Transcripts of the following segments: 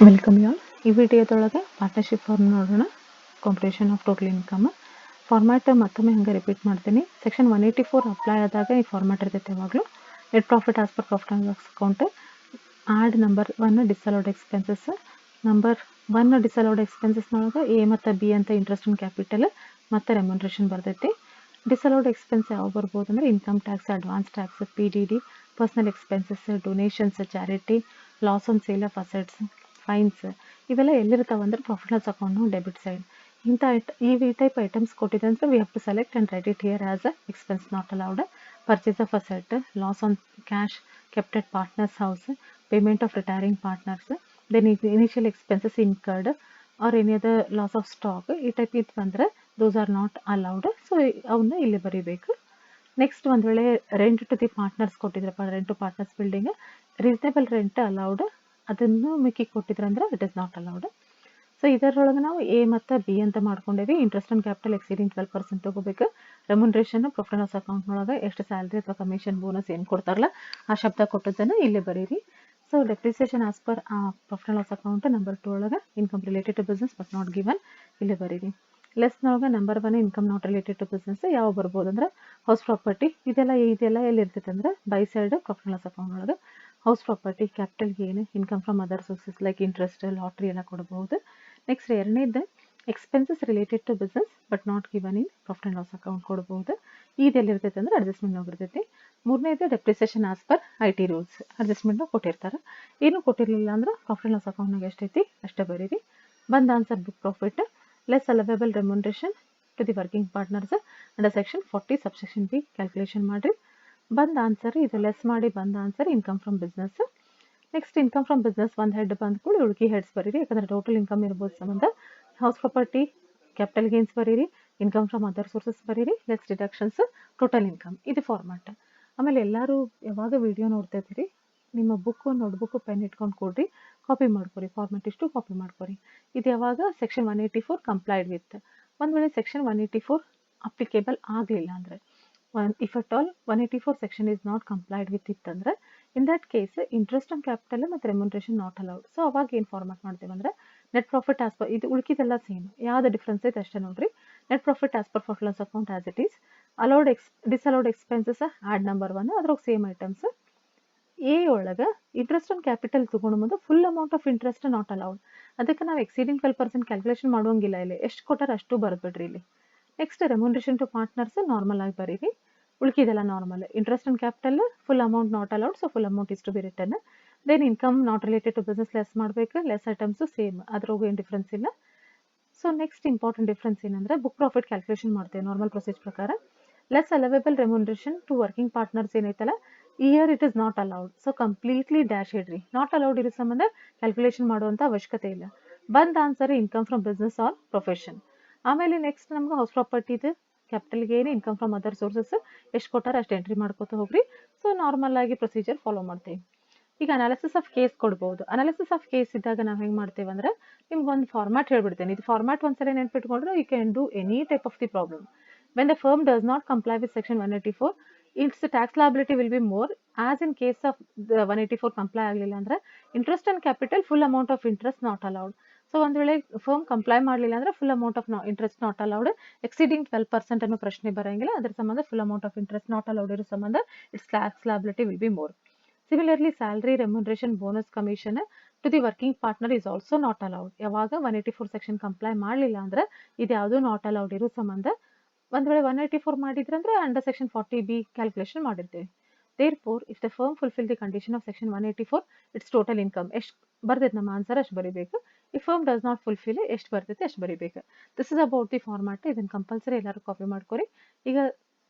Welcome ಯಾಲ್. ಈ ವಿಡಿಯೋದೊಳಗೆ partnership firm ನೋಡೋಣ. Competition of total income format ಮತ್ತೊಮ್ಮೆ ಹಂಗೆ ರಿಪೀಟ್ ಮಾಡ್ತೀನಿ. ಸೆಕ್ಷನ್ 184 ಅಪ್ಲೈ ಆದಾಗ ಈ ಫಾರ್ಮ್ಯಾಟ್ ಇರ್ತೈತೆ. ಯಾವಾಗಲೂ net profit as per profit and loss account, add number 1 disallowed expenses, number 1 disallowed ಎಕ್ಸ್ಪೆನ್ಸಸ್ನೊಳಗೆ ಎ ಮತ್ತು ಬಿ ಅಂತ ಇಂಟ್ರೆಸ್ಟ್ ಇನ್ ಕ್ಯಾಪಿಟಲ್ ಮತ್ತು ರೆಮ್ಯುನರೇಷನ್ ಬರ್ತೈತಿ. ಡಿಸಲೋಡ್ ಎಕ್ಸ್ಪೆನ್ಸ್ ಯಾವ ಬರ್ಬೋದು ಅಂದರೆ income tax, advance tax, PDD, personal expenses, donations, charity, loss on sale of assets, fines, ಇವೆಲ್ಲ ಎಲ್ಲಿರ್ತಾವೆ ಅಂದರೆ ಪ್ರಾಫಿಟ್ ಲಾಸ್ ಅಕೌಂಟ್ನು ಡೆಬಿಟ್ ಸೈಡ್. ಈ ಟೈಪ್ ಐಟಮ್ಸ್ ಕೊಟ್ಟಿದೆ ಅಂದರೆ we have to select and right it here as a expense not allowed. Purchase of asset, loss on cash kept at partners house, payment of retiring partners, then initial expenses incurred or any other loss of stock, ಈ type ಇತ್ತು ಅಂದರೆ those are not allowed. So ಅವನ್ನ ಇಲ್ಲಿ ಬರೀಬೇಕು. Next ಒಂದು ವೇಳೆ rent to the partners ಕೊಟ್ಟಿದ್ರಪ್ಪ, rent to partners building, reasonable rent allowed, ಅದನ್ನು ಮಿಕ್ಕಿ ಕೊಟ್ಟಿದ್ರೆ ಅಂದ್ರೆ it is not allowed. So ಇದರೊಳಗೆ ನಾವು ಎ ಮತ್ತು ಬಿ ಅಂತ ಮಾಡ್ಕೊಂಡೇವಿ. ಇಂಟ್ರೆಸ್ಟ್ ಆನ್ ಕ್ಯಾಪಿಟಲ್ ಎಕ್ಸೀಡಿಂಗ್ 12% ತಗೋಬೇಕು. ರೆಮ್ಯುನರೇಷನ್ ಪ್ರಾಫಿಟ್ ಲಾಸ್ ಅಕೌಂಟ್ನೊಳಗೆ ಎಷ್ಟು ಸ್ಯಾಲ್ರಿ ಅಥವಾ ಕಮಿಷನ್ ಬೋನಸ್ ಏನು ಕೊಡ್ತಾರಲ್ಲ ಆ ಶಬ್ದ ಕೊಟ್ಟದನ್ನು ಇಲ್ಲೇ ಬರೀರಿ. So depreciation as per profit loss account number 2 ಒಳಗೆ income related to business but not given ಇಲ್ಲೇ ಬರೀರಿ. ಲೆಸ್ನೊಳಗೆ number 1 income not related to business ಯಾವ ಬರ್ಬೋದು ಅಂದ್ರೆ ಹೌಸ್ ಪ್ರಾಪರ್ಟಿ. ಇದೆಲ್ಲ ಎಲ್ಲಿ ಇರ್ತೈತೆ ಅಂದ್ರೆ by side profit loss account ಒಳಗೆ house property, capital gain, income from other sources like interest, lottery ಎಲ್ಲ ಕೊಡಬಹುದು. ನೆಕ್ಸ್ಟ್ ಎರಡನೇದು expenses related to business but not given in profit and loss account ಕೊಡಬಹುದು. ಇದೆಲ್ಲಿ ಇರ್ತೈತೆ ಅಂದ್ರೆ ಅಡ್ಜಸ್ಟ್ಮೆಂಟ್ ಹೋಗಿರ್ತೈತಿ. ಮೂರನೇದು depreciation as per IT rules, adjustment ಕೊಟ್ಟಿರ್ತಾರೆ. ಏನು ಕೊಟ್ಟಿರಲಿಲ್ಲ ಅಂದ್ರೆ ಪ್ರಾಫಿಟ್ ಆ್ಯಂಡ್ ಲಾಸ್ ಅಕೌಂಟ್ನಾಗ ಎಷ್ಟೈತಿ ಅಷ್ಟೇ ಬರೀರಿ. ಬಂದ answer book profit less allowable remuneration to the working partners under section 40 subsection B calculation ಮಾಡಿರಿ. ಬಂದ ಆನ್ಸರ್ ಇದು ಲೆಸ್ ಮಾಡಿ ಬಂದ answer income from business. Next income from business ಒಂದು ಹೆಡ್ ಬಂದ ಕೂಡ ಉಳ್ಕಿ ಹೆಡ್ಸ್ ಬರೀರಿ, ಯಾಕಂದ್ರೆ ಟೋಟಲ್ ಇನ್ಕಮ್ ಇರ್ಬೋದು ಸಂಬಂಧ. ಹೌಸ್ ಪ್ರಾಪರ್ಟಿ, ಕ್ಯಾಪಿಟಲ್ ಗೇನ್ಸ್ ಬರೀರಿ, ಇನ್ಕಮ್ ಫ್ರಮ್ ಅದರ್ ಸೋರ್ಸಸ್ ಬರೀರಿ, ಲೆಸ್ ಡಿಡಕ್ಷನ್ಸ್, ಟೋಟಲ್ ಇನ್ಕಮ್. ಇದು ಫಾರ್ಮ್ಯಾಟ್. ಆಮೇಲೆ ಎಲ್ಲರೂ ಯಾವಾಗ ವಿಡಿಯೋ ನೋಡ್ತಾ ಇದ್ದೀರಿ ನಿಮ್ಮ ಬುಕ್ಕು ನೋಟ್ಬುಕ್ಕು ಪೆನ್ ಇಟ್ಕೊಂಡು ಕೊಡ್ರಿ, ಕಾಪಿ ಮಾಡ್ಕೊರಿ. ಫಾರ್ಮ್ಯಾಟ್ ಇಷ್ಟು ಕಾಪಿ ಮಾಡ್ಕೊರಿ. ಇದು ಯಾವಾಗ ಸೆಕ್ಷನ್ 184 ಕಂಪ್ಲೈಡ್ ವಿತ್. ಒಂದು ವೇಳೆ ಸೆಕ್ಷನ್ 184 ಅಪ್ಲಿಕೇಬಲ್ ಆಗಲಿಲ್ಲ ಅಂದರೆ if at all 184 section is not complied with ಇತ್ತಂದ್ರೆ in that case interest on capital ಮತ್ತು ರೆಮ್ಯುನರೇಷನ್ ನಾಟ್ ಅಲೌಡ್. ಸೊ ಅವಾಗ ಏನು ಫಾರ್ಮ್ಯಾಟ್ ಮಾಡ್ತೇವೆ ಅಂದ್ರೆ ನೆಟ್ ಪ್ರಾಫಿಟ್ ಆಸ್ ಪರ್, ಇದು ಉಳ್ಕಿದೆಲ್ಲ ಸೇಮ್, ಯಾವ್ದು ಡಿಫ್ರೆನ್ಸ್ ಐತೆ ಅಷ್ಟೇ ನೋಡ್ರಿ. Net profit as per profit loss account as it is, allowed disallowed expenses add number 1 ಅದ್ರಾಗ ಸೇಮ್ ಐಟಮ್ಸ್. ಎ ಒಳಗೆ ಇಂಟ್ರೆಸ್ಟ್ ಆನ್ ಕ್ಯಾಪಿಟಲ್ ತಗೊಂಡು ಮುಂದೆ full amount of interest not allowed. ಅದಕ್ಕೆ ನಾವು ಎಕ್ಸೀಡಿಂಗ್ 12% ಕ್ಯಾಲ್ಕುಲೇಷನ್ ಮಾಡುವಂಗಿಲ್ಲ. ಇಲ್ಲಿ ಎಷ್ಟು ಕೊಟ್ಟಾರ ಅಷ್ಟು ಬರೆದ್ಬಿಡ್ರಿ ಇಲ್ಲಿ. Next remuneration to partners normal ಆಗಿ ಬರೀರಿ, ಉಳ್ಕಿದೆಲ್ಲ normal. Interest on capital full amount not allowed, so full amount is to be return. Then income not related to business less ಮಾಡಬೇಕು, ಲೆಸ್ ಐಟಮ್ಸು ಸೇಮ್, ಅದ್ರಾಗೂ ಏನು ಡಿಫ್ರೆನ್ಸ್ ಇಲ್ಲ. So next important difference ಏನಂದ್ರೆ book profit calculation ಮಾಡ್ತೇವೆ normal procedure ಪ್ರಕಾರ. Less allowable remuneration to working partners ಏನೈತಲ್ಲ here it is not allowed. So completely dash ಇಡ್ರಿ. Not allowed ಇರೋ ಸಂಬಂಧ ಕ್ಯಾಲ್ಕುಲೇಷನ್ ಮಾಡುವಂಥ ಅವಶ್ಯಕತೆ ಇಲ್ಲ. ಬಂದ answer income from business or profession. ಆಮೇಲೆ ನೆಕ್ಸ್ಟ್ ನಮ್ಗೆ ಹೌಸ್ ಪ್ರಾಪರ್ಟಿದು capital gain, income from other sources ಎಷ್ಟು ಕೊಟ್ಟಾರ ಅಷ್ಟು ಎಂಟ್ರಿ ಮಾಡ್ಕೋತಾ ಹೋಗ್ರಿ. ಸೊ ನಾರ್ಮಲ್ ಆಗಿ ಪ್ರೊಸೀಜರ್ ಫಾಲೋ ಮಾಡ್ತೇವೆ. ಈಗ ಅನಾಲಿಸಿಸ್ ಆಫ್ ಕೇಸ್ ಕೊಡ್ಬೋದು. ಅನಾಲಿಸಿಸ್ ಆಫ್ ಕೇಸ್ ಇದ್ದಾಗ ನಾವು ಹೆಂಗೆ ಮಾಡ್ತೇವೆ ಅಂದ್ರೆ ನಿಮ್ಗೆ ಒಂದು ಫಾರ್ಮ್ಯಾಟ್ ಹೇಳ್ಬಿಡ್ತೇನೆ. ಇದು ಫಾರ್ಮ್ಯಾಟ್ ಒಂದ್ಸಲ ನೆನ್ಪಿಟ್ಕೊಂಡ್ರೆ you can do any type of the problem. When the firm does not comply with section 184 its tax liability will be more. As in case of the 184 comply ಆಗಲಿಲ್ಲ ಅಂದ್ರೆ interest on capital full amount of interest not allowed. So ಒಂದು ವೇಳೆ firm comply ಮಾಡಲಿಲ್ಲ ಅಂದ್ರೆ full amount of interest not allowed. Exceeding 12% ಅನ್ನೋ ಪ್ರಶ್ನೆ ಬರೋಂಗಿಲ್ಲ. ಅದ್ರ ಸಂಬಂಧ full amount of interest not allowed ಇರೋ ಸಂಬಂಧ it's tax liability will be more. Similarly salary, remuneration, bonus, commission to the working partner is also not allowed. ಯಾವಾಗ 184 section comply ಮಾಡಲಿಲ್ಲ ಅಂದ್ರೆ ಇದು ಯಾವುದೂ ನಾಟ್ ಅಲೌಡ್ ಇರೋ ಸಂಬಂಧ. ಒಂದು ವೇಳೆ 184 ಮಾಡಿದ್ರೆ ಅಂದ್ರೆ ಅಂಡರ್ ಸೆಕ್ಷನ್ 40B ಕ್ಯಾಲ್ಕುಲೇಷನ್ ಮಾಡಿರ್ತೀವಿ. Therefore, if the firm fulfill the condition of section 184, its total income ಎಷ್ಟು ಬರ್ತೈತೆ ನಮ್ಮ ಆನ್ಸರ್ ಅಷ್ಟು ಬರೀಬೇಕು. ಈ ಫರ್ಮ್ ಡಸ್ ನಾಟ್ ಫುಲ್ಫಿಲ್ ಎಷ್ಟು ಬರ್ತೈತೆ ಅಷ್ಟು ಬರೀಬೇಕು. This is about the format. ಇದನ್ನು ಕಂಪಲ್ಸರಿ ಎಲ್ಲರೂ ಕಾಪಿ ಮಾಡ್ಕೊರಿ. ಈಗ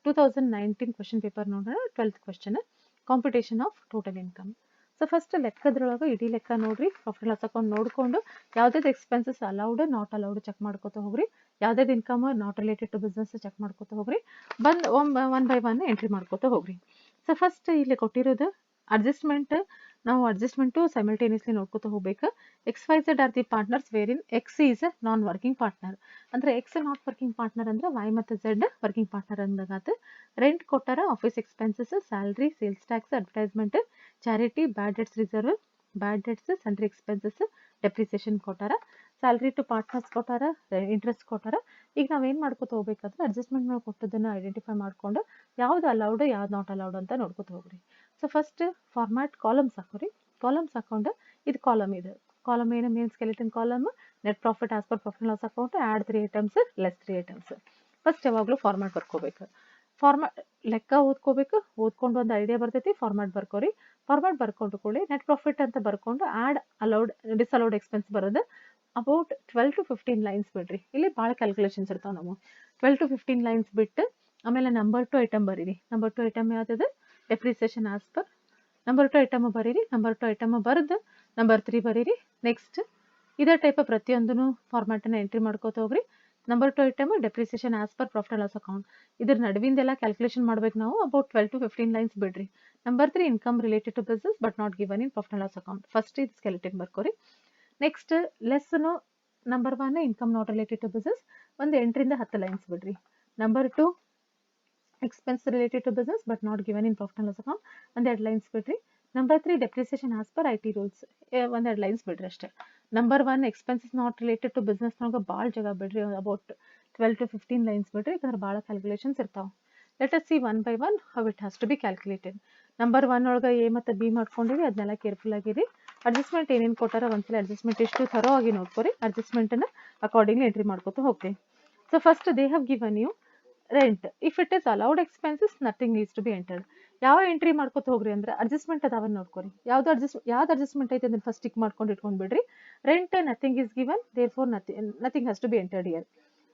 2019 ಕ್ವಶನ್ ಪೇಪರ್ ನೋಡೋಣ. 12th question, computation of total income. So first ಲೆಕ್ಕದ್ರೊಳಗೆ ಇಡೀ ಲೆಕ್ಕ ನೋಡ್ರಿ, ಪ್ರಾಫಿಟ್ ಲಾಸ್ ಅಕೌಂಟ್ ನೋಡಿಕೊಂಡು ಯಾವುದಾದ್ರು expenses allowed not allowed check ಮಾಡ್ಕೋತಾ ಹೋಗ್ರಿ. ಯಾವುದಾದ್ರು income not related to business check ಮಾಡ್ಕೋತಾ ಹೋಗ್ರಿ. ಬಂದು ಒನ್ ಬೈ ಒನ್ ಎಂಟ್ರಿ ಮಾಡ್ಕೋತಾ ಹೋಗ್ರಿ. ಸೊ ಫಸ್ಟ್ ಇಲ್ಲಿ ಕೊಟ್ಟಿರೋದು ಅಡ್ಜಸ್ಟ್ಮೆಂಟ್. ನಾವು ಅಡ್ಜಸ್ಟ್ಮೆಂಟು ಸೈಮಲ್ಟೇನಿಯಸ್ಲಿ ನೋಡ್ಕೋತಾ ಹೋಗ್ಬೇಕು. XYZ are the partners where in X is non working partner. ಅಂದ್ರೆ X ನಾಟ್ ವರ್ಕಿಂಗ್ ಪಾರ್ಟ್ನರ್ ಅಂದ್ರೆ Y ಮತ್ತು Z ವರ್ಕಿಂಗ್ ಪಾರ್ಟ್ನರ್ ಅಂದಾಗಾತು. ರೆಂಟ್ ಕೊಟ್ಟಾರ, office expenses, salary, sales tax, advertisement, charity, bad debts reserve, bad debts, sundry expenses, depreciation ಕೊಟ್ಟಾರ, salary to partners ಕೊಟ್ಟಾರ, interest ಕೊಟ್ಟಾರ. ಈಗ ನಾವೇನು ಮಾಡ್ಕೊತ ಹೋಗ್ಬೇಕಾದ್ರೆ ಅಡ್ಜಸ್ಟ್ಮೆಂಟ್ ಮೇಲೆ ಕೊಟ್ಟದನ್ನು ಐಡೆಂಟಿಫೈ ಮಾಡ್ಕೊಂಡು ಯಾವ್ದು ಅಲೌಡ್ ಯಾವ್ದು ನಾಟ್ ಅಲೌಡ್ ಅಂತ ನೋಡ್ಕೊತ ಹೋಗ್ರಿ. ಸೊ ಫಸ್ಟ್ ಫಾರ್ಮ್ಯಾಟ್ ಕಾಲಮ್ಸ್ ಹಾಕೋರಿ. ಕಾಲಮ್ಸ್ ಹಾಕೊಂಡು ಇದು ಕಾಲಮ್ ಇದೆ. ಕಾಲಮ್ ಏನು main skeleton column net profit as per profit loss account, add 3 items, less 3 items. First ಯಾವಾಗಲೂ ಫಾರ್ಮ್ಯಾಟ್ ಬರ್ಕೋಬೇಕು. ಫಾರ್ಮ್ಯಾಟ್ ಲೆಕ್ಕ ಓದ್ಕೋಬೇಕು. ಓದ್ಕೊಂಡು ಒಂದು ಐಡಿಯಾ ಬರ್ತೈತಿ, ಫಾರ್ಮ್ಯಾಟ್ ಬರ್ಕೋರಿ. ಫಾರ್ಮ್ಯಾಟ್ ಬರ್ಕೊಂಡು ಕೂಡ ನೆಟ್ ಪ್ರಾಫಿಟ್ ಅಂತ ಬರ್ಕೊಂಡು ಆ್ಯಡ್ ಅಲೌಡ್ ಡಿಸ್ಅಲೌಡ್ ಎಕ್ಸ್ಪೆನ್ಸ್ ಬರೋದು ಅಬೌಟ್ 12 to 15 ಲೈನ್ಸ್ ಬಿಡ್ರಿ. ಇಲ್ಲಿ ಭಾಳ ಕ್ಯಾಲ್ಕುಲೇಷನ್ಸ್ ಇರ್ತಾವೆ ನಾವು. 12 to 15 ಲೈನ್ಸ್ ಬಿಟ್ಟು ಆಮೇಲೆ ನಂಬರ್ 2 ಐಟಮ್ ಬರೀರಿ. ನಂಬರ್ 2 ಐಟಮ್ ಯಾವ್ದು? Depreciation as per. Number 2 item ಬರೀರಿ. ನಂಬರ್ 2 ಐಟಮ್ ಬರೆದು ನಂಬರ್ 3 ಬರೀರಿ. ನೆಕ್ಸ್ಟ್ ಇದೇ ಟೈಪ್ ಪ್ರತಿಯೊಂದೂ ಫಾರ್ಮ್ಯಾಟನ್ನು ಎಂಟ್ರಿ ಮಾಡ್ಕೋತ ಹೋಗ್ರಿ. Number 2 item depreciation as per profit loss account. ಇದ್ರ ನಡುವಿಂದೆಲ್ಲ ಕ್ಯಾಲ್ಕುಲೇಷನ್ ಮಾಡ್ಬೇಕು ನಾವು. ಅಬೌಟ್ 12 to 15 ಲೈನ್ಸ್ ಬಿಡ್ರಿ. Number 3 income related to business but not given in profit loss account. First ಇದು ಸ್ಕೆಲಿಟನ್ ಬರ್ಕೋರಿ. ನೆಕ್ಸ್ಟ್ ಲೆಸ್ನು number 1 income not related to business ಒಂದು 8 ರಿಂದ 10 ಲೈನ್ಸ್ ಬಿಡ್ರಿ. Number 2 expense related to business but not given in profit loss account ಒಂದು 2 lines ಬಿಡ್ರಿ. Number 3 depreciation as per IT rules ಒಂದು 2 lines ಬಿಡ್ರಿ ಅಷ್ಟೇ. Number 1 expenses not related to ಬಿಸ್ನೆಸ್ನಾಗ ಭಾಳ ಜಾಗ ಬಿಡ್ರಿ. ಅಬೌಟ್ 12 to 15 ಲೈನ್ಸ್ ಬಿಡ್ರಿ. ಯಾಕಂದ್ರೆ ಭಾಳ ಕ್ಯಾಲ್ಕುಲೇಷನ್ಸ್ ಇರ್ತಾವೆ. Let us see one by one how it has to be calculated. Number 1 ಒಳಗೆ ಎ ಮತ್ತು ಬಿ ಮಾಡ್ಕೊಂಡಿವಿ, ಅದನ್ನೆಲ್ಲ ಕೇರ್ಫುಲ್ ಆಗಿರಿ. ಅಡ್ಜಸ್ಟ್ಮೆಂಟ್ ಏನೇನು ಕೊಟ್ಟಾರ ಒಂದ್ಸಲ ಅಡ್ಜಸ್ಟ್ಮೆಂಟ್ ಎಷ್ಟು ಥರೋ ಆಗಿ ನೋಡ್ಕೊರಿ. ಅಡ್ಜಸ್ಟ್ಮೆಂಟನ್ನು ಅಕಾರ್ಡಿಂಗ್ಲಿ ಎಂಟ್ರಿ ಮಾಡ್ಕೊತ ಹೋಗ್ತೀವಿ. So first they have given you rent. If it is allowed expenses nothing needs to be entered. ಯಾವ ಎಂಟ್ರಿ ಮಾಡ್ಕೊತ ಹೋಗ್ರಿ ಅಂದ್ರೆ ಅಡ್ಜಸ್ಟ್ಮೆಂಟ್ ಅದಾವನ್ನ ನೋಡ್ಕೊರಿ. ಯಾವ್ದು ಅಡ್ಜಸ್ಟ್ಮೆಂಟ್ ಐತೆ ಅದನ್ನ ಫಸ್ಟ್ ಟಿಕ್ ಮಾಡ್ಕೊಂಡು ಇಟ್ಕೊಂಡು ಬಿಡ್ರಿ. Rent nothing is given, there for nothing has to be entered year.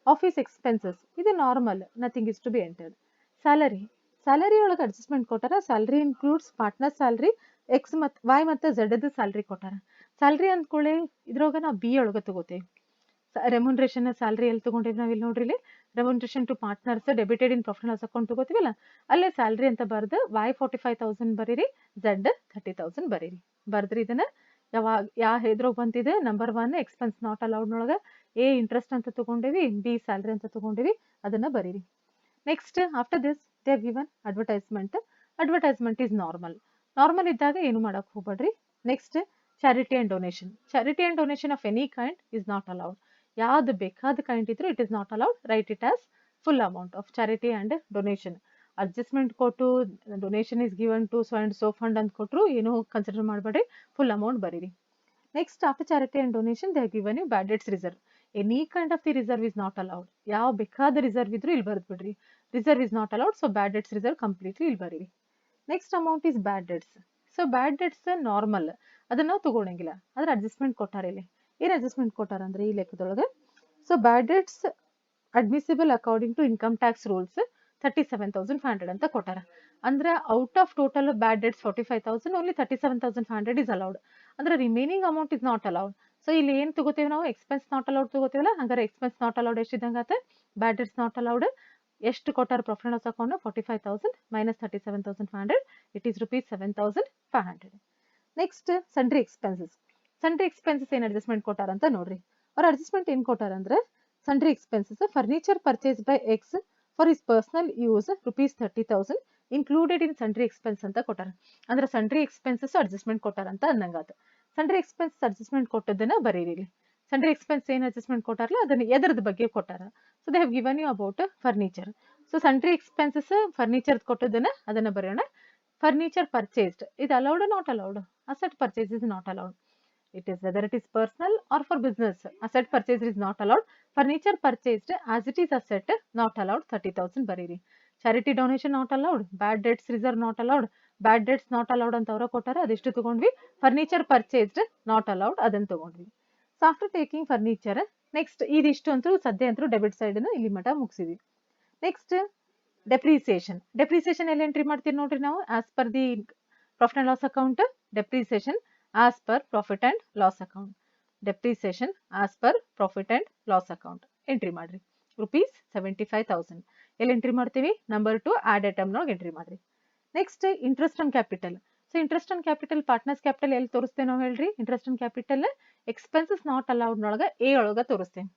Office expenses ಇದು normal, nothing is to be entered. Salary ಒಳಗೆ ಅಡ್ಜಸ್ಟ್ಮೆಂಟ್ ಕೊಟ್ಟಾರ. Salary includes partner salary, X ಮತ್ತು ವೈ ಮತ್ತು ಝೆಡ್ ಸ್ಯಾಲರಿ ಕೊಟ್ಟಾರ. Salary ಅಂದ್ಕೊಳ್ಳಿ ಇದ್ರೊಳಗೆ ನಾವು B ಒಳಗೆ ತಗೋತೇವೆ. ರೆಮ್ಯುನರೇಷನ್ ಸ್ಯಾಲರಿ ಎಲ್ಲಿ ತಗೊಂಡಿವಿ ನಾವು ಇಲ್ಲಿ ನೋಡ್ರಿ. ಇಲ್ಲಿ remuneration to partners debited in profit loss account ತಗೋತೀವಲ್ಲ, ಅಲ್ಲೇ ಸ್ಯಾಲರಿ ಅಂತ ಬರ್ದು ವೈ 45,000 ಬರೀರಿ, ಝೆಡ್ 30,000 ಬರೀರಿ. ಬರ್ದ್ರಿ ಇದನ್ನ ಯಾವ ಹೆದ್ರೋಗ ಬಂತಿದೆ. ನಂಬರ್ 1 ಎಕ್ಸ್ಪೆನ್ಸ್ ನಾಟ್ ಅಲೌಡ್ನೊಳಗೆ ಎ ಇಂಟ್ರೆಸ್ಟ್ ಅಂತ ತಗೊಂಡಿವಿ, ಬಿ ಸ್ಯಾಲರಿ ಅಂತ ತಗೊಂಡಿವಿ, ಅದನ್ನ ಬರೀರಿ. Next after this they have given advertisement. Advertisement is normal ಇದ್ದಾಗ ಏನು ಮಾಡಕ್ಕೆ ಹೋಗ್ಬೇಡ್ರಿ. Next charity and donation. Charity and donation of any kind is not allowed. ಯಾವ್ದು ಬೇಕಾದ ಕೈಂಡ್ ಇದ್ರು it is not allowed. Write it as full amount of charity and donation. Adjustment ಕೊಟ್ಟು donation is given to so and so fund ಅಂತ ಕೊಟ್ಟರು ಏನೂ consider ಮಾಡಬೇಡ್ರಿ, full amount ಬರೀರಿ. Next after charity and donation they have given you bad debts reserve. Any kind of the reserve is not allowed. ಯಾವ ಬೇಕಾದ reserve ಇದ್ರು ಇಲ್ಲಿ ಬರೆದು ಬಿಡ್ರಿ. Reserve is not allowed, so bad debts reserve completely ಇಲ್ಲಿ ಬರೀರಿ. Next amount is bad debts. So bad debts normal, ಅದನ್ನ ನಾವು ತಗೊಳಂಗಿಲ್ಲ. ಆದ್ರೆ ಅಡ್ಜಸ್ಟ್ಮೆಂಟ್ ಕೊಟ್ಟಾರ. ಇಲ್ಲಿ ಏನು ಅಡ್ಜಸ್ಟ್ಮೆಂಟ್ ಕೊಟ್ಟಾರ ಅಂದ್ರೆ ಈ ಲೆಕ್ಕದೊಳಗೆ, so bad debts admissible according to income tax rules 37,500 ಅಂತ ಕೊಟ್ಟಾರ. ಅಂದ್ರೆ out of total bad debts 45,000 only 37,500 is allowed. ಅಂದ್ರೆ remaining amount is not allowed. So ಇಲ್ಲಿ ಏನು ತಗೋತೀವಿ ನಾವು, ಎಕ್ಸ್ಪೆನ್ಸ್ ನಾಟ್ ಅಲೌಡ್ ತಗೋತೀವಲ್ಲ, ಹಂಗಾರೆ ಎಕ್ಸ್ಪೆನ್ಸ್ ನಾಟ್ ಅಲೌಡ್ ಎಷ್ಟಿದ್ದಂಗೆ ಬ್ಯಾಡ್ ಡೆಟ್ಸ್ ನಾಟ್ ಅಲೌಡ್ ಎಷ್ಟು ಕೊಟ್ಟಾರ profit loss account 45,000 minus 37,500 it is rupees 7,500. Next sundry expenses. Sundry expenses ಏನು ಅಡ್ಜಸ್ಟ್ಮೆಂಟ್ ಕೊಟ್ಟಾರ ಅಂತ ನೋಡ್ರಿ. ಅವ್ರ ಅಡ್ಜಸ್ಟ್ಮೆಂಟ್ ಏನು ಕೊಟ್ಟಾರ ಅಂದ್ರೆ sundry expenses furniture purchase by X for his personal use rupees 30,000 included in sundry expense ಅಂತ ಕೊಟ್ಟಾರ. ಅಂದ್ರೆ ಸನ್ರಿ ಎಕ್ಸ್ಪೆನ್ಸಸ್ ಅಡ್ಜಸ್ಟ್ಮೆಂಟ್ ಕೊಟ್ಟಾರ ಅಂತ ಅನ್ನಂಗಾತ. ಸನ್ರಿ ಎಕ್ಸ್ಪೆನ್ಸ್ ಅಡ್ಜಸ್ಟ್ಮೆಂಟ್ ಕೊಟ್ಟದನ್ನ ಬರೀರಿ. ಸನ್ರಿ ಎಕ್ಸ್ಪೆನ್ಸ್ ಏನು ಅಡ್ಜಸ್ಟ್ಮೆಂಟ್ ಕೊಟ್ಟಾರಲ್ಲ ಅದನ್ನ ಎದರದ ಬಗ್ಗೆ ಕೊಟ್ಟಾರ. So they have given you about furniture. So sundry expenses furniture ಕೊಟ್ಟದನ್ನ ಅದನ್ನ ಬರೆಯೋಣ. ಫರ್ನಿಚರ್ ಪರ್ಚೇಸ್ಡ್ ಇದು allowed not allowed. Asset purchase is not allowed. It is whether it is personal or for business. Asset purchase is not allowed. Furniture purchased as it is asset not allowed. 30,000 ಬರೀರಿ. Charity donation not allowed. Bad debts reserve not allowed. Bad debts not allowed ಅಂತ ಅವರ ಕೊಟ್ಟಾರ, ಅದೆಷ್ಟು ತಗೊಂಡ್ವಿ. Furniture purchased not allowed ಅದನ್ನ ತಗೊಂಡ್ವಿ. So after taking furniture next ಇದಿಷ್ಟು ಅಂತೂ ಸದ್ಯ ಅಂತೂ ಡೆಬಿಟ್ ಸೈಡ್ ಇಲ್ಲಿ ಮಟ ಮುಗಿಸಿದ್ವಿ. Next depreciation. ಡೆಪ್ರಿಸಿಯೇಷನ್ ಎಲ್ಲಿ ಎಂಟ್ರಿ ಮಾಡ್ತೀವಿ ನೋಡ್ರಿ ನಾವು. As per the profit and loss account depreciation as per profit and loss account. Depreciation as per profit and loss account entry ಮಾಡ್ರಿ. rupees 75,000 ಎಲ್ಲಿ ಎಂಟ್ರಿ ಮಾಡ್ತೀವಿ. ನಂಬರ್ 2 ಆಡ್ ಐಟಮ್ ನಾಗ entry ಮಾಡ್ರಿ. Next interest on capital. So interest on capital partners capital ಎಲ್ಲಿ ತೋರಿಸ್ತೇವೆ ನಾವು ಹೇಳ್ರಿ. Interest on capital expenses not allowed ನೊಳಗ A ಒಳಗ ತೋರಿಸ್ತೇವೆ.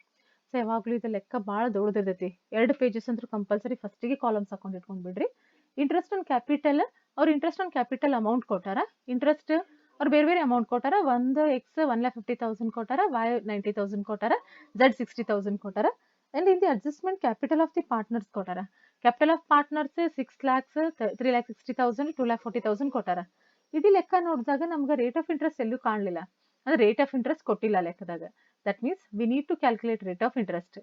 ಸೊ ಯಾವಾಗಲೂ ಇದು ಲೆಕ್ಕ ಭಾಳ ದೊಡ್ಡದಿರ್ತೈತಿ. 2 ಪೇಜಸ್ ಅಂತೂ ಕಂಪಲ್ಸರಿ ಫಸ್ಟಿಗೆ ಕಾಲಮ್ಸ್ ಹಾಕೊಂಡು ಇಟ್ಕೊಂಡ್ ಬಿಡ್ರಿ. ಇಂಟ್ರೆಸ್ಟ್ ಆನ್ ಕ್ಯಾಪಿಟಲ್ ಅವ್ರು ಇಂಟ್ರೆಸ್ಟ್ ಆನ್ ಕ್ಯಾಪಿಟಲ್ ಅಮೌಂಟ್ ಕೊಟ್ಟಾರ. ಇಂಟ್ರೆಸ್ಟ್ ಅವ್ರು ಬೇರೆ ಬೇರೆ ಅಮೌಂಟ್ ಕೊಟ್ಟಾರ. ಒಂದು ಎಕ್ಸ್ 1,50,000 ಕೊಟ್ಟಾರ, ವೈ 90,000 ಕೊಟ್ಟಾರ, ಝೆಡ್ 60,000 ಕೊಟ್ಟಾರ. And in the adjustment capital of the partners ಕೊಟ್ಟಾರ. ಕ್ಯಾಪಿಟಲ್ ಆಫ್ ಪಾರ್ಟ್ನರ್ಸ್ 6 lakhs, 3,60,000, 2,40,000 ಕೊಟ್ಟಾರ. ಇದು ಲೆಕ್ಕ ನೋಡಿದಾಗ ನಮ್ಗೆ ರೇಟ್ ಆಫ್ ಇಂಟ್ರೆಸ್ಟ್ ಎಲ್ಲೂ ಕಾಣಲಿಲ್ಲ. ಅಂದ್ರೆ ರೇಟ್ ಆಫ್ ಇಂಟ್ರೆಸ್ಟ್ ಕೊಟ್ಟಿಲ್ಲ ಲೆಕ್ಕದಾಗ. That means we need to calculate rate of interest.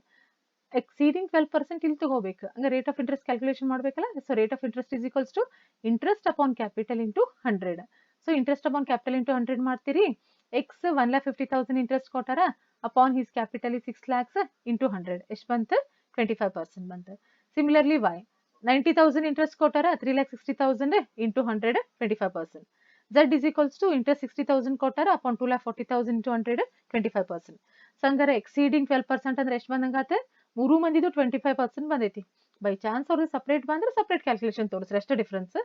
Exceeding 12% ಇಲ್ಲಿ ತಗೋಬೇಕು. ಹಂಗೆ ರೇಟ್ ಆಫ್ ಇಂಟ್ರೆಸ್ಟ್ ಕ್ಯಾಲ್ಕುಲೇಷನ್ ಮಾಡ್ಬೇಕಲ್ಲ. So rate of interest is equals to interest upon capital into 100. So interest upon capital into 100 ಮಾಡ್ತೀರಿ. X 1,50,000 interest ಕೊಟ್ಟಾರ, upon his capital 6 lakhs into 100 ಎಷ್ಟು ಬಂತು? 25% ಬಂತು. Similarly Y 90,000 interest ಕೊಟ್ಟಾರ, 3,60,000 into 100 25%. Z is equals to interest 60,000 ಕೊಟ್ಟಾರ, upon 2,40,000 into 100 25%. So ಹಂಗಾರೆ exceeding 12% ಅಂದ್ರೆ ಎಷ್ಟು ಬಂದಂಗಾತ? ಮೂರು ಮಂದಿದು 25% ಬಂದೈತಿ. ಬೈ ಚಾನ್ಸ್ ಅವ್ರಿಗೆ ಸಪ್ರೇಟ್ ಬಂದ್ರೆ ಸಪ್ರೇಟ್ ಕ್ಯಾಲ್ಕುಲೇಷನ್ ತೋರಿಸ್ರಿ, ಅಷ್ಟೇ ಡಿಫ್ರೆನ್ಸ್,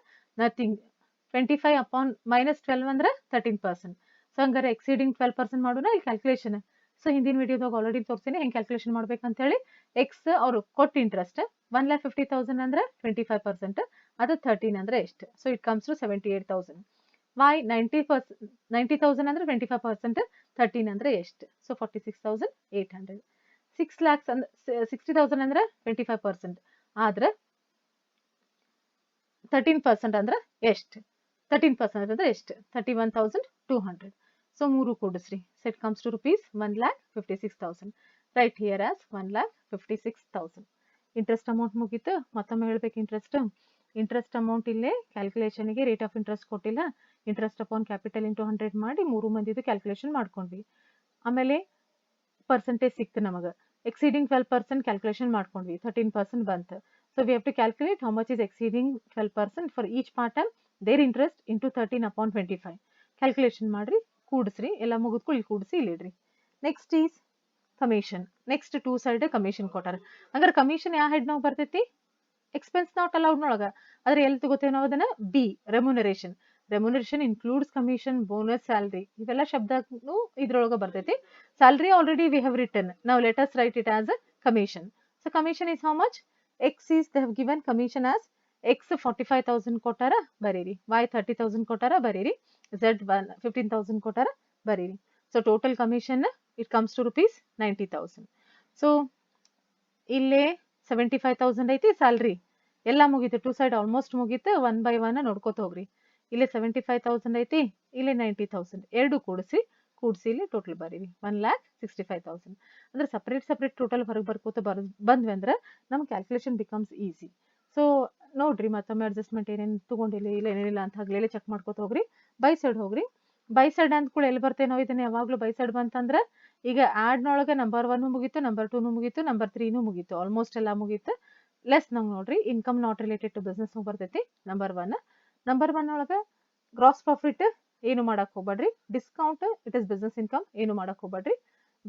ನಥಿಂಗ್. 25 ಅಪಾನ್ -12 ಅಂದ್ರೆ 13%. ಸೊ ಹಂಗಾರೆ ಎಕ್ಸೀಡಿಂಗ್ 12% ಮಾಡೋಣ ಇಲ್ಲಿ ಕ್ಯಾಲ್ಕುಲೇಷನ್. ಸೊ ಹಿಂದಿನ ವಿಡಿಯೋದಾಗ ಆಲ್ರೆಡಿ ತೋರಿಸ್ತೀನಿ ಹೆಂಗೆ ಕ್ಯಾಲ್ಕುಲೇಷನ್ ಮಾಡ್ಬೇಕಂತ ಹೇಳಿ. ಎಕ್ಸ್ ಅವರು ಕೊಟ್ಟು ಇಂಟ್ರೆಸ್ಟ್ 1,50,000 ಅಂದ್ರೆ 25%, ಅದು 13 ಅಂದ್ರೆ ಎಷ್ಟು? So it comes to 78,000. Y 90,000 ಅಂದ್ರೆ 25%, 13 ಅಂದ್ರೆ ಎಷ್ಟು? ಸೊ 46,800. 6 lakhs ಅಂದ್ರೆ 60,000 ಅಂದ್ರೆ 25%, ಆದ್ರೆ 13% ಅಂದ್ರೆ ಎಷ್ಟು? 13% ಅಂದ್ರೆ ಎಷ್ಟು? 31,200. ಸೊ ಮೂರು ಕೂಡಿಸ್ರಿ. So it comes to rupees 1,56,000. Right here as 1,56,000. Interest amount ಮುಗೀತು. ಮತ್ತೊಮ್ಮೆ ಹೇಳ್ಬೇಕು, ಇಂಟ್ರೆಸ್ಟ್ ಅಮೌಂಟ್ ಇಲ್ಲೇ ಕ್ಯಾಲ್ಕುಲೇಷನ್ಗೆ ರೇಟ್ ಆಫ್ ಇಂಟ್ರೆಸ್ಟ್ ಕೊಟ್ಟಿಲ್ಲ. ಇಂಟ್ರೆಸ್ಟ್ ಅಪಾನ್ ಕ್ಯಾಪಿಟಲ್ ಇಂಟು 100 ಮಾಡಿ ಮೂರು ಮಂದಿದು ಕ್ಯಾಲ್ಕುಲೇಷನ್ ಮಾಡ್ಕೊಂಡ್ವಿ. ಆಮೇಲೆ ಪರ್ಸೆಂಟೇಜ್ ಸಿಕ್ತು ನಮಗೆ. ಎಕ್ಸೀಡಿಂಗ್ 12% ಕ್ಯಾಲ್ಕುಲೇಷನ್ ಮಾಡ್ಕೊಂಡ್ವಿ, 13% ಬಂತು. So we have to calculate how much is exceeding 12% for each part time their interest into 13 upon 25. Calculation ಮಾಡ್ರಿ, ಕೂಡಿಸ್ರಿ, ಎಲ್ಲ ಮುಗಿದ್ಕು ಇಲ್ಲಿ ಕೂಡಿಸಿ ಇಲ್ಲಿ ಇಡ್ರಿ. Next is commission. Next 2 side commission ಕೊಟ್ಟಾರ. ಹಂಗಾರೆ ಕಮಿಷನ್ ಯಾವ ಹೆಡ್ ನಾವು ಬರ್ತೈತಿ? ಎಕ್ಸ್ಪೆನ್ಸ್ ನಾಟ್ ಅಲೌಡ್ ನೊಳಗ. ಆದ್ರೆ ಎಲ್ಲಿ ತಗೋತೇವೆ ನಾವು ಅದನ್ನ? B, remuneration. Remuneration includes commission, bonus, salary, ಇವೆಲ್ಲ ಶಬ್ದನು ಇದ್ರೊಳಗೆ ಬರ್ತೈತಿ. Salary already we have written. ನಾವು let us write it as a commission. So commission is how much? X is they have given commission as X 45,000 ಕೊಟ್ಟಾರ, ಬರೀರಿ. Y 30,000 ಕೊಟ್ಟಾರ, ಬರೀರಿ. Z 15,000 ಕೊಟ್ಟಾರ, ಬರೀರಿ. So total commission it comes to rupees 90,000. So ಇಲ್ಲೇ 75,000 ಐತಿ salary. ಎಲ್ಲ ಮುಗೀತು, 2 ಸೈಡ್ ಆಲ್ಮೋಸ್ಟ್ ಮುಗೀತು. 1 by 1 ನೋಡ್ಕೋತ ಹೋಗ್ರಿ. ಇಲ್ಲಿ 75,000 ಐತಿ, ಇಲ್ಲಿ 90,000, ಎರಡು ಕೂಡಿಸಿ ಇಲ್ಲಿ ಟೋಟಲ್ ಬರೀರಿ 1,65,000. ಅಂದ್ರೆ ಸಪ್ರೇಟ್ ಟೋಟಲ್ ಹೊರಗೆ ಬರ್ಕೋತ ಬಂದ್ವಿ ಅಂದ್ರೆ ನಮ್ ಕ್ಯಾಲ್ಕುಲೇಷನ್ ಬಿಕಮ್ಸ್ ಈಸಿ. ಸೊ ನೋಡ್ರಿ ಮತ್ತೊಮ್ಮೆ ಅಡ್ಜಸ್ಟ್ಮೆಂಟ್ ಏನೇನು ತಗೊಂಡಿಲ್ಲ, ಇಲ್ಲ ಏನೇನಿಲ್ಲ ಅಂತ ಹಗಲೇ ಚೆಕ್ ಮಾಡ್ಕೋತ ಹೋಗ್ರಿ. ಬೈ ಸೈಡ್ ಹೋಗ್ರಿ. ಬೈ ಸೈಡ್ ಅಂದ ಕೂಡ ಎಲ್ಲಿ ಬರ್ತೇವೆ ನಾವು? ಇದನ್ನ ಯಾವಾಗ್ಲೂ ಬೈ ಸೈಡ್ ಬಂತಂದ್ರೆ ಈಗ ಆಡ್ನೊಳಗೆ ನಂಬರ್ 1 ಮುಗೀತು, ನಂಬರ್ 2 ಮುಗೀತು, ನಂಬರ್ 3 ಮುಗೀತು, ಆಲ್ಮೋಸ್ಟ್ ಎಲ್ಲ ಮುಗೀತು. ಲೆಸ್ ನಂಗೆ ನೋಡ್ರಿ income not related to business ಬರ್ತೈತಿ ನಂಬರ್ 1. ನಂಬರ್ 1 ಒಳಗೆ ಗ್ರಾಸ್ ಪ್ರಾಫಿಟ್ ಏನು ಮಾಡಕ್ ಹೋಗ್ಬೇಡ್ರಿ. Discount it is business income, ಏನು ಮಾಡಕ್ ಹೋಗ್ಬೇಡ್ರಿ.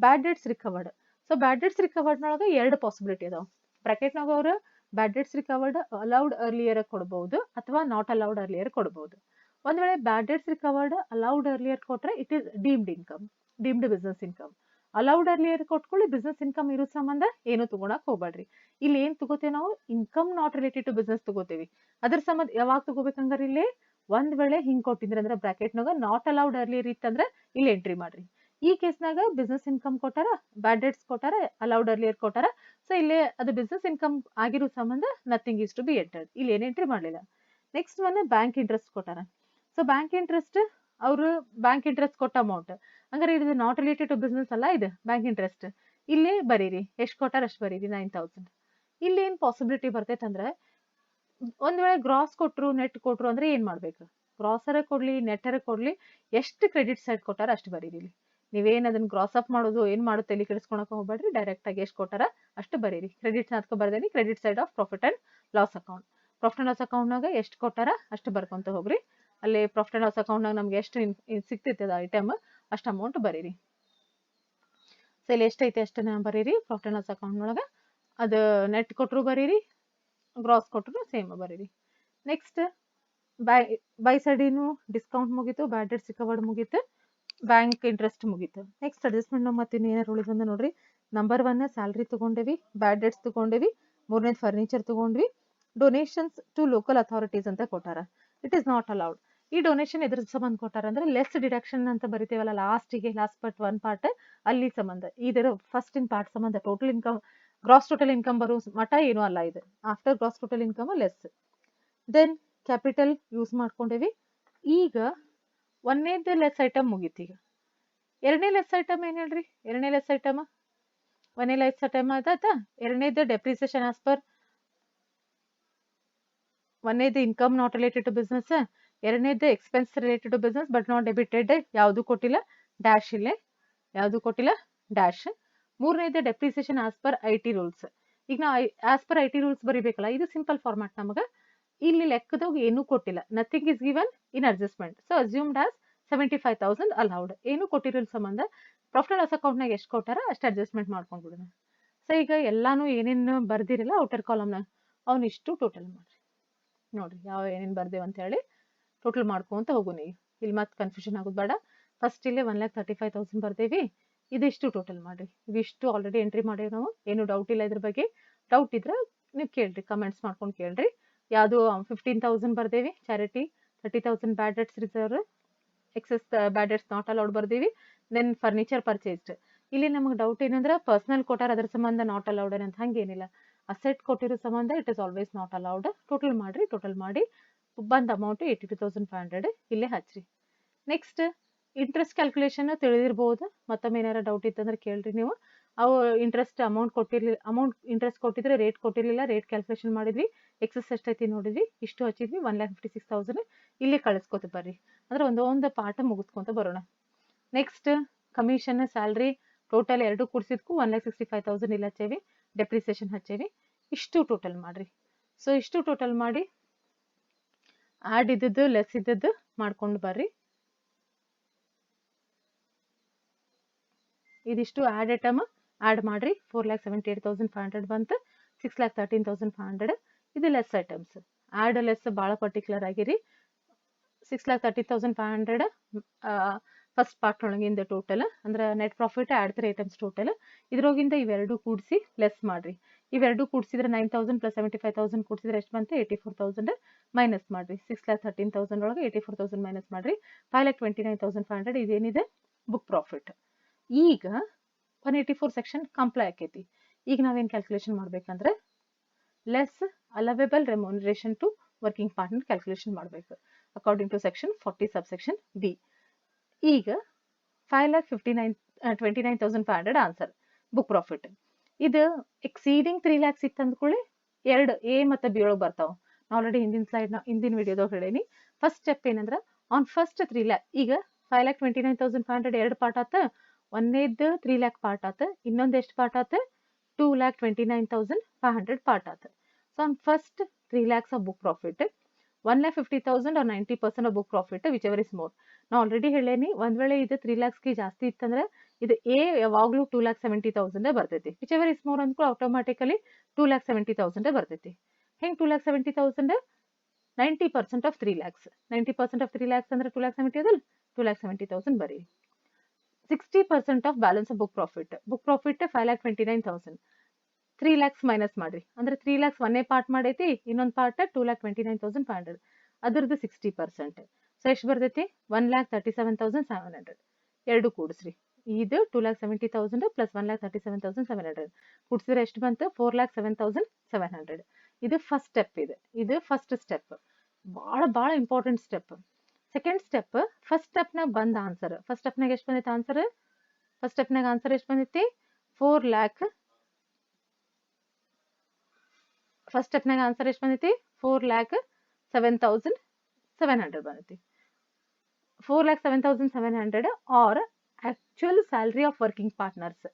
Bad debts recovered. So bad debts ರಿಕವರ್ಡ್ನೊಳಗೆ 2 ಪಾಸಿಬಿಲಿಟಿ ಅದಾವ. ಬ್ರಾಕೆಟ್ನಾಗ ಅವರು bad debts recovered allowed earlier ಕೊಡ್ಬಹುದು ಅಥವಾ ನಾಟ್ ಅಲೌಡ್ ಅರ್ಲಿಯರ್ ಕೊಡ್ಬಹುದು. ಒಂದ್ ವೇಳೆ bad debts recovered allowed earlier ಕೊಟ್ರೆ it is deemed income, deemed business income. Allowed earlier ಕೊಟ್ಕೊಳ್ಳಿ, ಬಿಸ್ನೆಸ್ ಇನ್ಕಮ್ ಇರೋ ಸಂಬಂಧ ಏನು ತಗೊಳಕ್ ಹೋಗ್ಬೇಡ್ರಿ. ಇಲ್ಲಿ ಏನ್ ತಗೋತೇವೆ ನಾವು? Income not related to business ತಗೋತೇವಿ. ಅದ್ರ ಸಂಬಂಧ ಯಾವಾಗ ತಗೋಬೇಕಂದ್ರೆ ಇಲ್ಲಿ ಒಂದ್ ವೇಳೆ ಹಿಂಗ್ ಕೊಟ್ಟಿದ್ರೆ ಅಂದ್ರೆ ಬ್ರಾಕೆಟ್ನಾಗ ನಾಟ್ ಅಲೌಡ್ ಅರ್ಲಿಯರ್ ಇತ್ತಂದ್ರೆ ಇಲ್ಲಿ ಎಂಟ್ರಿ ಮಾಡ್ರಿ. ಈ ಕೇಸ್ನಾಗ ಬಿಸ್ನೆಸ್ ಇನ್ಕಮ್ ಕೊಟ್ಟಾರ, ಬ್ಯಾಡ್ ಡೇಟ್ಸ್ ಕೊಟ್ಟಾರ, ಅಲೌಡ್ ಅರ್ಲಿಯರ್ ಕೊಟ್ಟಾರ. ಸೊ ಇಲ್ಲಿ ಅದು ಬಿಸ್ನೆಸ್ ಇನ್ಕಮ್ ಆಗಿರೋ ಸಂಬಂಧ nothing is to be entered. ಇಲ್ಲಿ ಏನ್ ಎಂಟ್ರಿ ಮಾಡ್ಲಿಲ್ಲ. ನೆಕ್ಸ್ಟ್ ಒನ್ ಬ್ಯಾಂಕ್ ಇಂಟ್ರೆಸ್ಟ್ ಕೊಟ್ಟಾರ. ಸೊ ಬ್ಯಾಂಕ್ ಇಂಟ್ರೆಸ್ಟ್ ಅವರು ಬ್ಯಾಂಕ್ ಇಂಟ್ರೆಸ್ಟ್ ಕೊಟ್ಟ ಅಮೌಂಟ್, ಹಂಗಾರೆ ಇದು ನಾಟ್ ರಿಲೇಟೆಡ್ ಟು ಬಿಸ್ನೆಸ್ ಅಲ್ಲ, ಇದು ಬ್ಯಾಂಕ್ ಇಂಟ್ರೆಸ್ಟ್. ಇಲ್ಲಿ ಬರೀರಿ, ಎಷ್ಟು ಕೊಟ್ಟಾರ ಅಷ್ಟು ಬರೀರಿ, 9,000. ಇಲ್ಲಿ ಏನ್ ಪಾಸಿಬಿಲಿಟಿ ಬರ್ತೈತೆ ಅಂದ್ರೆ ಒಂದ್ ವೇಳೆ ಗ್ರಾಸ್ ಕೊಟ್ರು ನೆಟ್ ಕೊಟ್ರು ಅಂದ್ರೆ ಏನ್ ಮಾಡ್ಬೇಕು? ಗ್ರಾಸರ ಕೊಡ್ಲಿ ನೆಟ್ಟರ ಕೊಡ್ಲಿ, ಎಷ್ಟು ಕ್ರೆಡಿಟ್ ಸೈಡ್ ಕೊಟ್ಟಾರ ಅಷ್ಟು ಬರೀರಿ. ಇಲ್ಲಿ ನೀವೇನ್ ಅದನ್ನ ಗ್ರಾಸ್ ಅಪ್ ಮಾಡೋದು ಏನ್ ಮಾಡುತ್ತೆ ಇಲ್ಲಿ ಕೆಡಿಸ್ಕೊಳಕ್ ಹೋಗ್ಬೇಡ್ರಿ. ಡೈರೆಕ್ಟ್ ಆಗಿ ಎಷ್ಟು ಕೊಟ್ಟಾರ ಅಷ್ಟು ಬರೀರಿ. ಕ್ರೆಡಿಟ್ ಅದಕ್ಕೆ ಬರ್ದೇನಿ, credit side of profit and loss account. Profit and loss ಅಕೌಂಟ್ನಾಗ ಎಷ್ಟು ಕೊಟ್ಟಾರ ಅಷ್ಟು ಬರ್ಕೊಂತ ಹೋಗ್ರಿ. ಅಲ್ಲಿ ಪ್ರಾಫಿಟ್ ಅಂಡ್ ಲಾಸ್ ಅಕೌಂಟ್ನಾಗ ನಮ್ಗೆ ಎಷ್ಟು ಸಿಗ್ತೈತೆ ಐಟಮ್ ಅಷ್ಟು ಅಮೌಂಟ್ ಬರೀರಿ. ಸೊ ಇಲ್ಲಿ ಎಷ್ಟೈತೆ ಅಷ್ಟನ್ನ ಬರೀರಿ ಪ್ರಾಫಿಟ್ ಅಂಡ್ ಲಾಸ್ ಅಕೌಂಟ್ ಒಳಗ. ಅದು ನೆಟ್ ಕೊಟ್ರು ಬರೀರಿ, ಗ್ರಾಸ್ ಕೊಟ್ರು ಸೇಮ್ ಬರೀರಿ. ನೆಕ್ಸ್ಟ್ ಬೈ ಸೈಡಿನು ಡಿಸ್ಕೌಂಟ್ ಮುಗೀತು, ಬ್ಯಾಡ್ ಡೇಟ್ಸ್ ರಿಕವರ್ಡ್ ಮುಗೀತು, ಬ್ಯಾಂಕ್ ಇಂಟ್ರೆಸ್ಟ್ ಮುಗೀತು. ನೆಕ್ಸ್ಟ್ ಅಡ್ಜಸ್ಟ್ಮೆಂಟ್ ಮತ್ತೆ ಏನಾರು ಉಳಿದಂದ ನೋಡ್ರಿ. ನಂಬರ್ 1 ಸ್ಯಾಲ್ರಿ ತಗೊಂಡೇವಿ, ಬ್ಯಾಡ್ ಡೇಟ್ಸ್ ತಗೊಂಡೇವಿ, ಮೂರನೇದು ಫರ್ನಿಚರ್ ತಗೊಂಡ್ವಿ. ಡೊನೇಷನ್ಸ್ ಟು ಲೋಕಲ್ ಅಥಾರಿಟೀಸ್ ಅಂತ ಕೊಟ್ಟಾರ. It is not allowed. ಈ ಡೊನೇಷನ್ ಎದ್ರ ಸಂಬಂಧ ಕೊಟ್ಟಾರ ಅಂದ್ರೆ ಲೆಸ್ ಡಿಡಕ್ಷನ್ ಅಂತ ಬರಿತೇವಲ್ಲ ಲಾಸ್ಟ್ ಪಾರ್ಟ್ 1 ಪಾರ್ಟ್ ಅಲ್ಲಿ ಸಂಬಂಧ. ಇದರ ಫಸ್ಟ್ ಇನ್ ಪಾರ್ಟ್ ಸಂಬಂಧ total income gross total income ಬರೋ ಮಟ ಏನೂ ಅಲ್ಲ ಇದು. After gross total income less. Then capital use ಮಾಡ್ಕೊಂಡೇವಿ. ಈಗ ಒಂದನೇದು ಲೆಸ್ ಐಟಮ್ ಮುಗೀತು. ಈಗ ಎರಡನೇ ಲೆಸ್ ಐಟಮ್ ಏನ್ ಹೇಳ್ರಿ? ಎರಡನೇ ಲೆಸ್ ಐಟಮ್ ಒಂದನೇ ಲೆಸ್ ಐಟಮ್ ಆಯ್ತಾ? ಎರಡನೇದು ಡೆಪ್ರಿಸಿಯೇಷನ್ ಆಸ್ ಪರ್ ಒಂದನೇದು income not related to business, ಎರಡನೇದು expense related to business but not debited, ಯಾವುದು ಕೊಟ್ಟಿಲ್ಲ, ಡ್ಯಾಶ್ ಇಲ್ಲೇ ಯಾವುದು ಕೊಟ್ಟಿಲ್ಲ, ಡ್ಯಾಶ್. ಮೂರನೇದು depreciation as per IT rules. ಈಗ ನಾವು ಆಸ್ ಪರ್ IT ರೂಲ್ಸ್ ಬರಿಬೇಕಲ್ಲ, ಇದು ಸಿಂಪಲ್ ಫಾರ್ಮ್ಯಾಟ್. ನಮಗೆ ಇಲ್ಲಿ ಲೆಕ್ಕದಾಗ ಏನೂ ಕೊಟ್ಟಿಲ್ಲ, nothing is given in adjustment. So assumed as 75,000 allowed. ಏನು ಕೊಟ್ಟಿರಲ್ ಸಂಬಂಧ ಪ್ರಾಫಿಟ್ ಅಂಡ್ ಲಾಸ್ ಅಕೌಂಟ್ನಾಗ ಎಷ್ಟು ಕೊಟ್ಟಾರ ಅಷ್ಟು ಅಡ್ಜಸ್ಟ್ಮೆಂಟ್ ಮಾಡ್ಕೊಂಡ್ಬಿಡೋಣ. ಸೊ ಈಗ ಎಲ್ಲಾನು ಏನೇನು ಬರ್ದಿರಲ್ಲ ಔಟರ್ ಕಾಲಮ್ನಾಗ ಅವನಿಷ್ಟು ಟೋಟಲ್ ಮಾಡ್ರಿ. ನೋಡ್ರಿ ಯಾವ ಏನೇನು ಬರ್ದೇವ ಅಂತ ಹೇಳಿ ಟೋಟಲ್ ಮಾಡ್ಕೊಂತ ಹೋಗೋಣ. ಇಲ್ಲಿ ಮತ್ತೆ ಕನ್ಫ್ಯೂಷನ್ ಆಗೋದು ಬೇಡ. ಫಸ್ಟ್ ಇಲ್ಲಿ 1,35,000 ಬರ್ದೇವಿ. ಇದಿಷ್ಟು ಟೋಟಲ್ ಮಾಡ್ರಿ. ಇವಿಷ್ಟು ಆಲ್ರೆಡಿ ಎಂಟ್ರಿ ಮಾಡೇವಿ ನಾವು. ಏನು ಡೌಟ್ ಇಲ್ಲ ಇದ್ರ ಬಗ್ಗೆ. ಡೌಟ್ ಇದ್ರೆ ನೀವು ಕೇಳ್ರಿ, ಕಮೆಂಟ್ಸ್ ಮಾಡ್ಕೊಂಡು ಕೇಳ್ರಿ. ಯಾವುದು 15,000 ಬರ್ದೇವಿ charity, 30,000 bad debts reserve, excess bad debts not allowed ಬರ್ದೇವಿ. Then furniture purchased. ಇಲ್ಲಿ ನಮಗೆ ಡೌಟ್ ಏನಂದ್ರೆ ಪರ್ಸನಲ್ ಕೊಟ್ಟಾರ ಅದ್ರ ಸಂಬಂಧ ನಾಟ್ ಅಲೌಡ್ ಅಂತ ಹಂಗೇನಿಲ್ಲ. ಅಸೆಟ್ ಕೊಟ್ಟಿರೋ ಸಂಬಂಧ it is always not allowed. Total ಮಾಡ್ರಿ. ಟೋಟಲ್ ಮಾಡಿ ಬಂದ ಅಮೌಂಟ್ 82,500 ಇಲ್ಲೇ ಹಚ್ಚ್ರಿ. ನೆಕ್ಸ್ಟ್ ಇಂಟ್ರೆಸ್ಟ್ ಕ್ಯಾಲ್ಕುಲೇಷನ್ ತಿಳಿದಿರ್ಬೋದು. ಮತ್ತೊಮ್ಮೆ ಏನಾರ ಡೌಟ್ ಇತ್ತಂದ್ರೆ ಕೇಳ್ರಿ ನೀವು. ಅವು ಇಂಟ್ರೆಸ್ಟ್ ಇಂಟ್ರೆಸ್ಟ್ ಕೊಟ್ಟಿದ್ರೆ ರೇಟ್ ಕೊಟ್ಟಿರಲಿಲ್ಲ, ರೇಟ್ ಕ್ಯಾಲ್ಕುಲೇಷನ್ ಮಾಡಿದ್ವಿ. ಎಕ್ಸಸ್ ಎಷ್ಟೈತಿ ನೋಡಿದ್ವಿ, ಇಷ್ಟು ಹಚ್ಚಿದ್ವಿ. 1,56,000 ಇಲ್ಲಿ ಕಳಿಸ್ಕೊತ ಬರ್ರಿ. ಅಂದ್ರೆ ಒಂದೊಂದು ಪಾಠ ಮುಗಿಸ್ಕೊಂತ ಬರೋಣ. ನೆಕ್ಸ್ಟ್ ಕಮಿಷನ್, ಸ್ಯಾಲ್ರಿ ಟೋಟಲ್ ಎರಡು ಕೂಡಿಸಿದ್ಕು 1,65,000 ಇಲ್ಲಿ ಹಚ್ಚೇವಿ. ಡೆಪ್ರಿಸಿಯೇಷನ್ ಹಚ್ಚೇವಿ. ಇಷ್ಟು ಟೋಟಲ್ ಮಾಡ್ರಿ. ಸೊ ಇಷ್ಟು ಟೋಟಲ್ ಮಾಡಿ ಆಡ್ ಇದ್ದದ್ದು ಲೆಸ್ ಇದ್ದದ್ದು ಮಾಡ್ಕೊಂಡು ಬರ್ರಿ. ಇದಿಷ್ಟು ಆಡ್ ಐಟಮ್ ಆಡ್ ಮಾಡ್ರಿ. 4,78,500 ಬಂತು. 6,13,500 ಇದು ಲೆಸ್ ಐಟಮ್ಸ್. ಆಡ್ ಲೆಸ್ ಭಾಳ ಪರ್ಟಿಕ್ಯುಲರ್ ಆಗಿರಿ. 6,13,500 ಫಸ್ಟ್ ಪಾರ್ಟ್ ಒಳಗಿಂದ ಟೋಟಲ್ ಅಂದ್ರೆ net profit add 3 items total. ಇದ್ರೋಗಿಂದ ಇವೆರಡು ಕೂಡಿಸಿ ಲೆಸ್ ಮಾಡ್ರಿ. ಇವೆರಡು ಕೂಡಿಸಿದ್ರೆ 9,000 ಪ್ಲಸ್ 75,000 ಕೂಡಿಸಿದ್ರೆ ಎಷ್ಟು ಬಂತು? 84,000 ಮೈನಸ್ ಮಾಡ್ರಿ. 6,13,000 ಒಳಗೆ 84,000 ಮೈನಸ್ ಮಾಡ್ರಿ. 5,29,500 ಇದೇನಿದೆ ಬುಕ್ ಪ್ರಾಫಿಟ್. ಈಗ 184 ಸೆಕ್ಷನ್ ಕಂಪ್ಲೈ ಆಕೈತಿ. ಈಗ ನಾವೇನು ಕ್ಯಾಲ್ಕುಲೇಷನ್ ಮಾಡ್ಬೇಕಂದ್ರೆ less allowable remuneration to working partner calculation ಮಾಡಬೇಕು according to section 40 subsection B. ಈಗ 5,29,500 ಆನ್ಸರ್ ಬುಕ್ ಪ್ರಾಫಿಟ್. ಇದು ಎಕ್ಸೀಡಿಂಗ್ 3 lakhs ಇತ್ತು ಅಂದ್ಕೊಳ್ಳಿ ಎರಡು ಎ ಮತ್ತು ಬಿ ಒಳಗೆ ಬರ್ತಾವ. ಆಲ್ರೆಡಿ ಹಿಂದಿನ ವಿಡಿಯೋದಾಗ ಹೇಳೀನಿ. ಫಸ್ಟ್ ಸ್ಟೆಪ್ ಏನಂದ್ರೆ ಆನ್ ಫಸ್ಟ್ 3 lakh. ಈಗ 5,29,500 ಎರಡು ಪಾರ್ಟ್ ಆತ. ಒಂದೇದ್ದು 3 lakh ಪಾರ್ಟ್ ಆತ. ಇನ್ನೊಂದು ಎಷ್ಟು ಪಾರ್ಟ್ ಆತ? 2,29,500 ಪಾರ್ಟ್ ಆತ. So on first 3 lakhs of book profit 1,50,000 or 90% of book profit which ever is more. ನಾ ಆಲ್ರೆಡಿ ಹೇಳೇನಿ, ಒಂದ್ ವೇಳೆ ಇದು 3 lakhsಗೆ ಜಾಸ್ತಿ ಇತ್ತಂದ್ರೆ ಇದು ಎ ಯಾವಾಗಲೂ 2,70,000 ಬರ್ತೈತಿ. ವಿಚ್ ಎವರ್ ಇಸ್ ಮೋರ್ ಅಂದ್ಕೂ ಆಟೋಮ್ಯಾಟಿಕಲಿ 2,70,000 ಬರ್ತೈತಿ. ಹೆಂಗೆ 2,70,000? 90% ಆಫ್ 3 lakhs. 90% ಆಫ್ 3 lakhs ಅಂದ್ರೆ 2,70,000 ಅದಲ್ಲ, 2,70,000 ಬರೀ. 60% of balance of book profit. Book profit 5,29,000. 3 lakhs minus ಮಾಡ್ರಿ. ಅಂದ್ರೆ 3 lakhs ಒಂದೇ ಪಾರ್ಟ್ ಮಾಡೈತಿ, ಇನ್ನೊಂದು ಪಾರ್ಟ್ 2,29,500. ಅದ್ರದ್ದು 60%. ಸೊ ಎಷ್ಟು ಬರ್ತೈತಿ? 1,37,700. ಎರಡು ಕೂಡಿಸ್ರಿ. ಇದು 2,70,000 ಪ್ಲಸ್ 1,37,700 ಕೂಡಿಸಿದ್ರೆ ಎಷ್ಟು ಬಂತು? 4,07,700. ಇದು ಫಸ್ಟ್ ಸ್ಟೆಪ್. ಇದು ಫಸ್ಟ್ ಸ್ಟೆಪ್. ಭಾಳ important step. Second step, first ಸ್ಟೆಪ್ನಾಗ ಬಂದ ಆನ್ಸರ್. ಫಸ್ಟ್ ಸ್ಟೆಪ್ನಾಗ ಎಷ್ಟು ಬಂದೈತೆ ಆನ್ಸರ್? ಫಸ್ಟ್ ಸ್ಟೆಪ್ನಾಗ ಆನ್ಸರ್ ಎಷ್ಟು ಬಂದೈತಿ? 4 lakh. ಫಸ್ಟ್ ಸ್ಟೆಪ್ನಾಗ ಆನ್ಸರ್ ಎಷ್ಟು ಬಂದೈತಿ? 4,07,700 ಬಂದೈತಿ. 4,07,700 are actual salary of working partners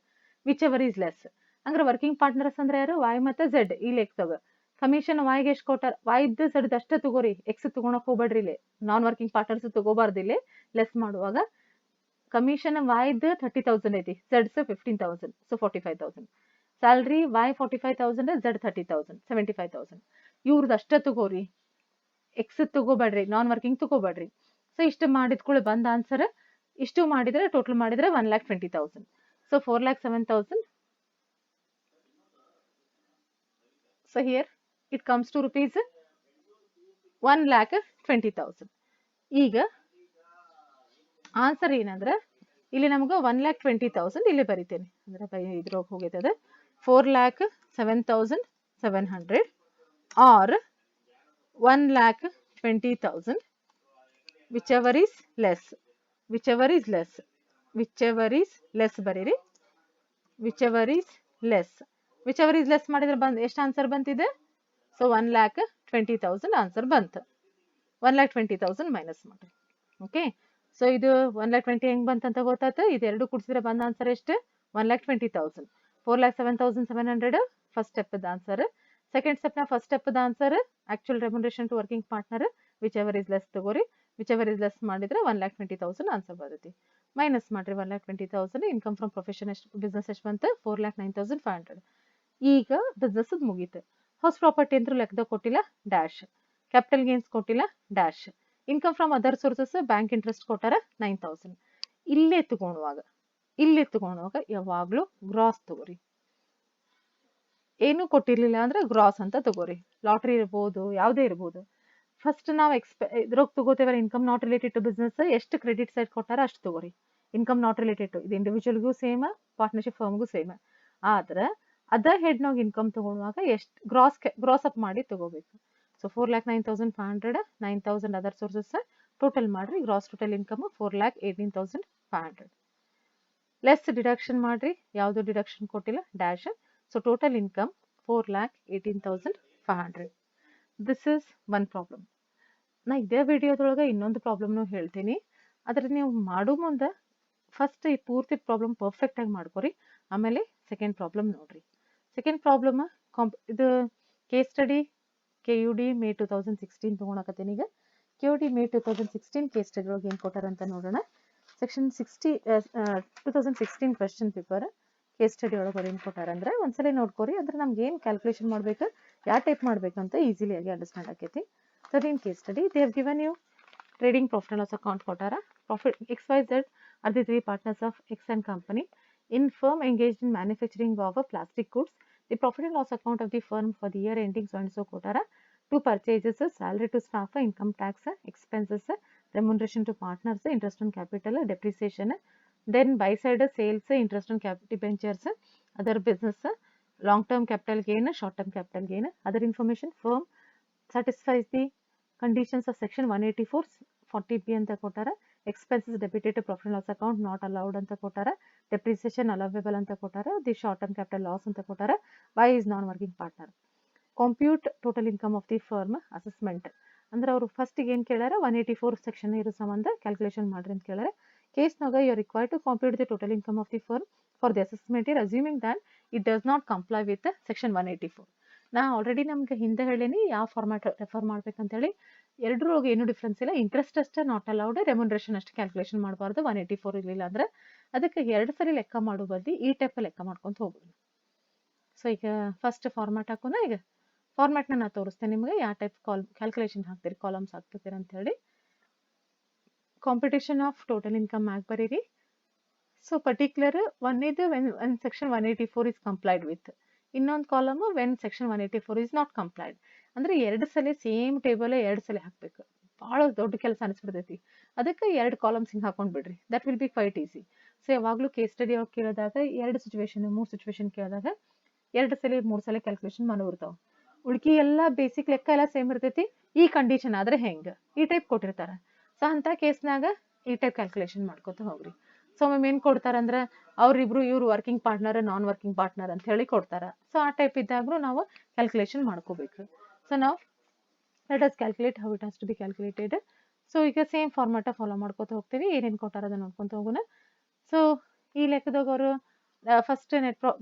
whichever is less. ಅಂದ್ರೆ ವರ್ಕಿಂಗ್ ಪಾರ್ಟ್ನರ್ಸ್ ಅಂದ್ರೆ ಯಾರು? ವೈ ಮತ್ತು ಝೆಡ್. ಈ ಲೆಕ್ಕದಾಗ ಕಮಿಷನ್ ವೈಗೆ ಎಷ್ಟು ಕೊಟ್ಟಾರ? ವೈದ್ದು ಝೆಡ್ ಅಷ್ಟೇ ತಗೋರಿ, ಎಕ್ಸ್ ತಗೊಳಕ್ ಹೋಗ್ಬೇಡ್ರಿ. ಇಲ್ಲಿ ನಾನ್ ವರ್ಕಿಂಗ್ ಪಾರ್ಟ್ನರ್ಸ್ ತಗೋಬಾರ್ದಿಲ್ಲ ಲೆಸ್ ಮಾಡುವಾಗ. ಕಮಿಷನ್ ವೈದ್ದು 30,000 ಐತಿ, ಝೆಡ್ಸ್ 15,000, ಸೊ 45,000. Salary Y 45,000, Z 30,000, 75,000. ಇವ್ರದ್ದು ಅಷ್ಟೇ ತಗೋರಿ, ಎಕ್ಸ್ ತಗೋಬೇಡ್ರಿ, ನಾನ್ ವರ್ಕಿಂಗ್ ತಗೋಬೇಡ್ರಿ. ಸೊ ಇಷ್ಟು ಮಾಡಿದ್ಕೊಳ್ಳಿ ಬಂದ ಆನ್ಸರ್. ಇಷ್ಟು ಮಾಡಿದ್ರೆ ಟೋಟಲ್ ಮಾಡಿದ್ರೆ 1,20,000. So 4,07,000. So here it comes to rupees 1,20,000. ಈಗ ಆನ್ಸರ್ ಏನಂದ್ರೆ ಇಲ್ಲಿ ನಮ್ಗೆ 1,20,000 ಇಲ್ಲಿ ಬರಿತೇನೆ ಅಂದ್ರೆ ಇದ್ರೊಳಗೆ ಹೋಗೈತದ 4,07,700 ಆರ್ 1,20,000 whichever is less ಬರೀರಿ whichever is less ಮಾಡಿದ್ರೆ ಎಷ್ಟು ಆನ್ಸರ್ ಬಂತಿದೆ ಸೊ 1,20,000 ಆನ್ಸರ್ ಬಂತು 1,20,000 ಮೈನಸ್ ಮಾಡಿ ಓಕೆ ಸೊ ಇದು 1,20,000 ಹೆಂಗ್ ಬಂತಂತ ಗೊತ್ತಾಯ್ತು ಇದೆರಡು ಕೂಡಿಸಿದ್ರೆ ಬಂದ ಆನ್ಸರ್ ಎಷ್ಟು 1,20,000 4,07,700 first step answer second step ನ first step answer actual remuneration to working partner whichever is less ತಗೋರಿ whichever is less ಮಾಡಿದ್ರೆ 1,20,000 ಆನ್ಸರ್ ಬರುತ್ತೆ ಮೈನಸ್ ಮಾಡ್ರಿ 1,20,000 ಇನ್ಕಮ್ ಫ್ರಮ್ ಪ್ರೊಫೆಷನ್ ಬಿಸ್ನೆಸ್ ಎಷ್ಟು ಬಂತು 4,09,500 ಈಗ ಬಿಸ್ನೆಸ್ ಮುಗೀತು ಹೌಸ್ ಪ್ರಾಪರ್ಟಿ ಅಂತ ಲೆಕ್ಕದಾಗ ಕೊಟ್ಟಿಲ್ಲ ಡ್ಯಾಶ್ ಕ್ಯಾಪಿಟಲ್ ಗೇನ್ಸ್ ಕೊಟ್ಟಿಲ್ಲ dash income from other sources bank interest ಕೊಟ್ಟಾರ 9,000 ಇಲ್ಲೇ ತಗೊಳುವಾಗ ಯಾವಾಗ್ಲೂ ಗ್ರಾಸ್ ತಗೋರಿ ಏನು ಕೊಟ್ಟಿರ್ಲಿಲ್ಲ ಅಂದ್ರೆ ಗ್ರಾಸ್ ಅಂತ ತಗೋರಿ ಲಾಟ್ರಿ ಇರ್ಬೋದು ಯಾವುದೇ ಇರ್ಬೋದು ಫಸ್ಟ್ ನಾವು ಇದ್ರಾಗ ತಗೋತೇವಲ್ಲ income not related to business ಎಷ್ಟು ಕ್ರೆಡಿಟ್ ಸೈಡ್ ಕೊಟ್ಟಾರ ಅಷ್ಟು ತಗೋರಿ ಇನ್ಕಮ್ ನಾಟ್ ರಿಲೇಟೆಡ್ ಟು ಇದು ಇಂಡಿವಿಜುವಲ್ಗೂ ಸೇಮ್ ಪಾರ್ಟ್ನರ್ಶಿಪ್ ಫರ್ಮ್ಗೂ ಸೇಮ್ ಆದ್ರೆ ಅದರ್ ಹೆಡ್ನಾಗ ಇನ್ಕಮ್ ತಗೊಳುವಾಗ ಎಷ್ಟು ಗ್ರಾಸ್ ಅಪ್ ಮಾಡಿ ತಗೋಬೇಕು ಸೊ 4,09,500 9,000 ಅದರ್ ಸೋರ್ಸಸ್ ಟೋಟಲ್ ಮಾಡ್ರಿ gross total income 4,18,500 less deduction ಮಾಡ್ರಿ ಯಾವುದು ಡಿಡಕ್ಷನ್ ಕೊಟ್ಟಿಲ್ಲ dash so total income 4,18,500 this is one problem ನಾ ಇದೇ ವಿಡಿಯೋದೊಳಗೆ ಇನ್ನೊಂದು ಪ್ರಾಬ್ಲಮ್ನು ಹೇಳ್ತೀನಿ ಆದ್ರೆ ನೀವು ಮಾಡೋ ಮುಂದೆ ಫಸ್ಟ್ ಈ ಪೂರ್ತಿ ಪ್ರಾಬ್ಲಮ್ ಪರ್ಫೆಕ್ಟ್ ಆಗಿ ಮಾಡ್ಕೊರಿ ಆಮೇಲೆ ಸೆಕೆಂಡ್ ಪ್ರಾಬ್ಲಮ್ ನೋಡ್ರಿ ಸೆಕೆಂಡ್ ಪ್ರಾಬ್ಲಮ್ ಇದು ಕೇಸ್ ಸ್ಟಡಿ KUD ಮೇ 2016 ತಗೊಳಕತ್ತೀನಿ ಈಗ KUD ಮೇ 2016 ಕೇಸ್ ಸ್ಟಡಿ ಒಳಗೆ ಏನು ಕೊಟ್ಟಾರ ಅಂತ ನೋಡೋಣ section 2016 question paper case study ಒಳಗೆ ಏನು ಕೊಟ್ಟಾರ ಅಂದ್ರೆ ಒಂದ್ಸಲ ನೋಡ್ಕೊರಿ ಅಂದ್ರೆ ನಮ್ಗೆ ಏನು ಕ್ಯಾಲ್ಕುಲೇಷನ್ ಮಾಡ್ಬೇಕು ಯಾವ ಟೈಪ್ ಮಾಡ್ಬೇಕಂತ ಈಸಿಲಿ ಆಗಿ ಅಂಡರ್ಸ್ಟ್ಯಾಂಡ್ ಆಕೈತಿ sir in case study they have given you trading profit and loss account ಕೊಟ್ಟಾರ profit XYZ are the three partners of X and company in firm engaged in manufacturing of plastic goods the profit and loss account of the firm for the year ending so and so ಕೊಟ್ಟಾರ two purchases salary to staff income tax expenses remuneration to partners interest on capital depreciation then buy side sales interest on debentures other business long term capital gain short term capital gain other information firm satisfies the conditions of section 184 40B ಅಂತ ಕೊಟ್ಟಾರ expenses debited to profit and loss account not allowed ಅಂತ ಕೊಟ್ಟಾರ depreciation allowable ಅಂತ ಕೊಟ್ಟಾರ the short term capital loss ಅಂತ ಕೊಟ್ಟಾರ why is non working partner compute total income of the firm assessment ಅಂದ್ರೆ ಅವರು ಫಸ್ಟ್ ಏನು ಕೇಳಾರ 184 ಸೆಕ್ಷನ್ ಇರೋ ಸಂಬಂಧ ಕ್ಯಾಲ್ಕುಲೇಷನ್ ಮಾಡ್ರಿ ಅಂತ ಕೇಳಾರ ಕೇಸ್ನಾಗ you are required to compute the total income of the firm for the assessment year assuming that it does not comply with section 184 ನಾ ಆಲ್ರೆಡಿ ನಮ್ಗೆ ಹಿಂದೆ ಹೇಳೀನಿ ಯಾವ ಫಾರ್ಮ್ಯಾಟ್ ರೆಫರ್ ಮಾಡ್ಬೇಕಂತೇಳಿ ಎರಡರೊಳಗೆ ಏನು ಡಿಫ್ರೆನ್ಸ್ ಇಲ್ಲ ಇಂಟ್ರೆಸ್ಟ್ ಅಷ್ಟೇ ನಾಟ್ ಅಲೌಡ್ ರೆಮ್ಯುನರೇಷನ್ ಅಷ್ಟು calculation ಮಾಡಬಾರ್ದು 184 ಇರಲಿಲ್ಲ ಅಂದ್ರೆ ಅದಕ್ಕೆ ಎರಡು ಸರಿ ಲೆಕ್ಕ ಮಾಡೋ ಬದ್ಲಿ ಈ ಟೈಪ್ ಲೆಕ್ಕ ಮಾಡ್ಕೊಂತ ಹೋಗೋಣ ಸೊ ಈಗ ಫಸ್ಟ್ ಫಾರ್ಮ್ಯಾಟ್ ಹಾಕೋಣ ಈಗ ಫಾರ್ಮ್ಯಾಟ್ನ ನಾ ತೋರಿಸ್ತೇನೆ ನಿಮಗೆ ಯಾವ ಟೈಪ್ ಕ್ಯಾಲ್ಕುಲೇಷನ್ ಹಾಕ್ತೀರಿ ಕಾಲಮ್ಸ್ ಹಾಕ್ತೀರಿ ಅಂತ ಹೇಳಿ ಕಾಂಪಿಟೇಷನ್ ಆಫ್ ಟೋಟಲ್ ಇನ್ಕಮ್ ಆಗಿ ಬರೀರಿ ಸೊ ಪರ್ಟಿಕ್ಯುಲರ್ ಒಂದೇದು when section 184 is complied with ಇನ್ನೊಂದು column when section 184 is not complied ಅಂದ್ರೆ ಎರಡು ಸಲ ಸೇಮ್ ಟೇಬಲ್ ಎರಡು ಸಲ ಹಾಕ್ಬೇಕು ಭಾಳ ದೊಡ್ಡ ಕೆಲಸ ಅನಿಸ್ಬಿಡ್ತೈತಿ ಅದಕ್ಕೆ ಎರಡು ಕಾಲಮ್ಸ್ ಹಿಂಗೆ ಹಾಕೊಂಡ್ ಬಿಡ್ರಿ that will be quite easy so ಯಾವಾಗಲೂ ಕೇಸ್ ಸ್ಟಡಿ ಅವ್ರು ಕೇಳಿದಾಗ ಎರಡು ಸಿಚುವೇಶನ್ 3 ಸಿಚುವೇಶನ್ ಕೇಳಿದಾಗ ಎರಡು ಸಲ 3 ಸಲ ಕ್ಯಾಲ್ಕುಲೇಷನ್ ಮಾಡೋರ್ತಾವ ಉಳ್ಕಿ ಎಲ್ಲ ಬೇಸಿಕ್ ಲೆಕ್ಕ ಎಲ್ಲ ಸೇಮ್ ಇರ್ತೈತಿ ಈ ಕಂಡೀಷನ್ ಆದ್ರೆ ಹೆಂಗೆ ಈ ಟೈಪ್ ಕೊಟ್ಟಿರ್ತಾರೆ ಸೊ ಅಂತ ಕೇಸ್ನಾಗ ಈ ಟೈಪ್ ಕ್ಯಾಲ್ಕುಲೇಷನ್ ಮಾಡ್ಕೊತ ಹೋಗ್ರಿ ಸೊ ಮ್ಯಾಮ್ ಏನು ಕೊಡ್ತಾರಂದ್ರೆ ಅವ್ರಿಬ್ರು ಇವ್ರು ವರ್ಕಿಂಗ್ ಪಾರ್ಟ್ನರ್ ನಾನ್ ವರ್ಕಿಂಗ್ ಪಾರ್ಟ್ನರ್ ಅಂತ ಹೇಳಿ ಕೊಡ್ತಾರೆ ಸೊ ಆ ಟೈಪ್ ಇದ್ದಾಗೂ ನಾವು ಕ್ಯಾಲ್ಕುಲೇಷನ್ ಮಾಡ್ಕೋಬೇಕು ಸೊ ನಾವು let us calculate how it has to be calculated so ಈಗ ಸೇಮ್ ಫಾರ್ಮ್ಯಾಟ ಫಾಲೋ ಮಾಡ್ಕೊತ ಹೋಗ್ತೀವಿ ಏನೇನು ಕೊಟ್ಟಾರ ಅದನ್ನ ನೋಡ್ಕೊತ ಹೋಗೋಣ ಸೊ ಈ ಲೆಕ್ಕದಾಗ ಅವರು first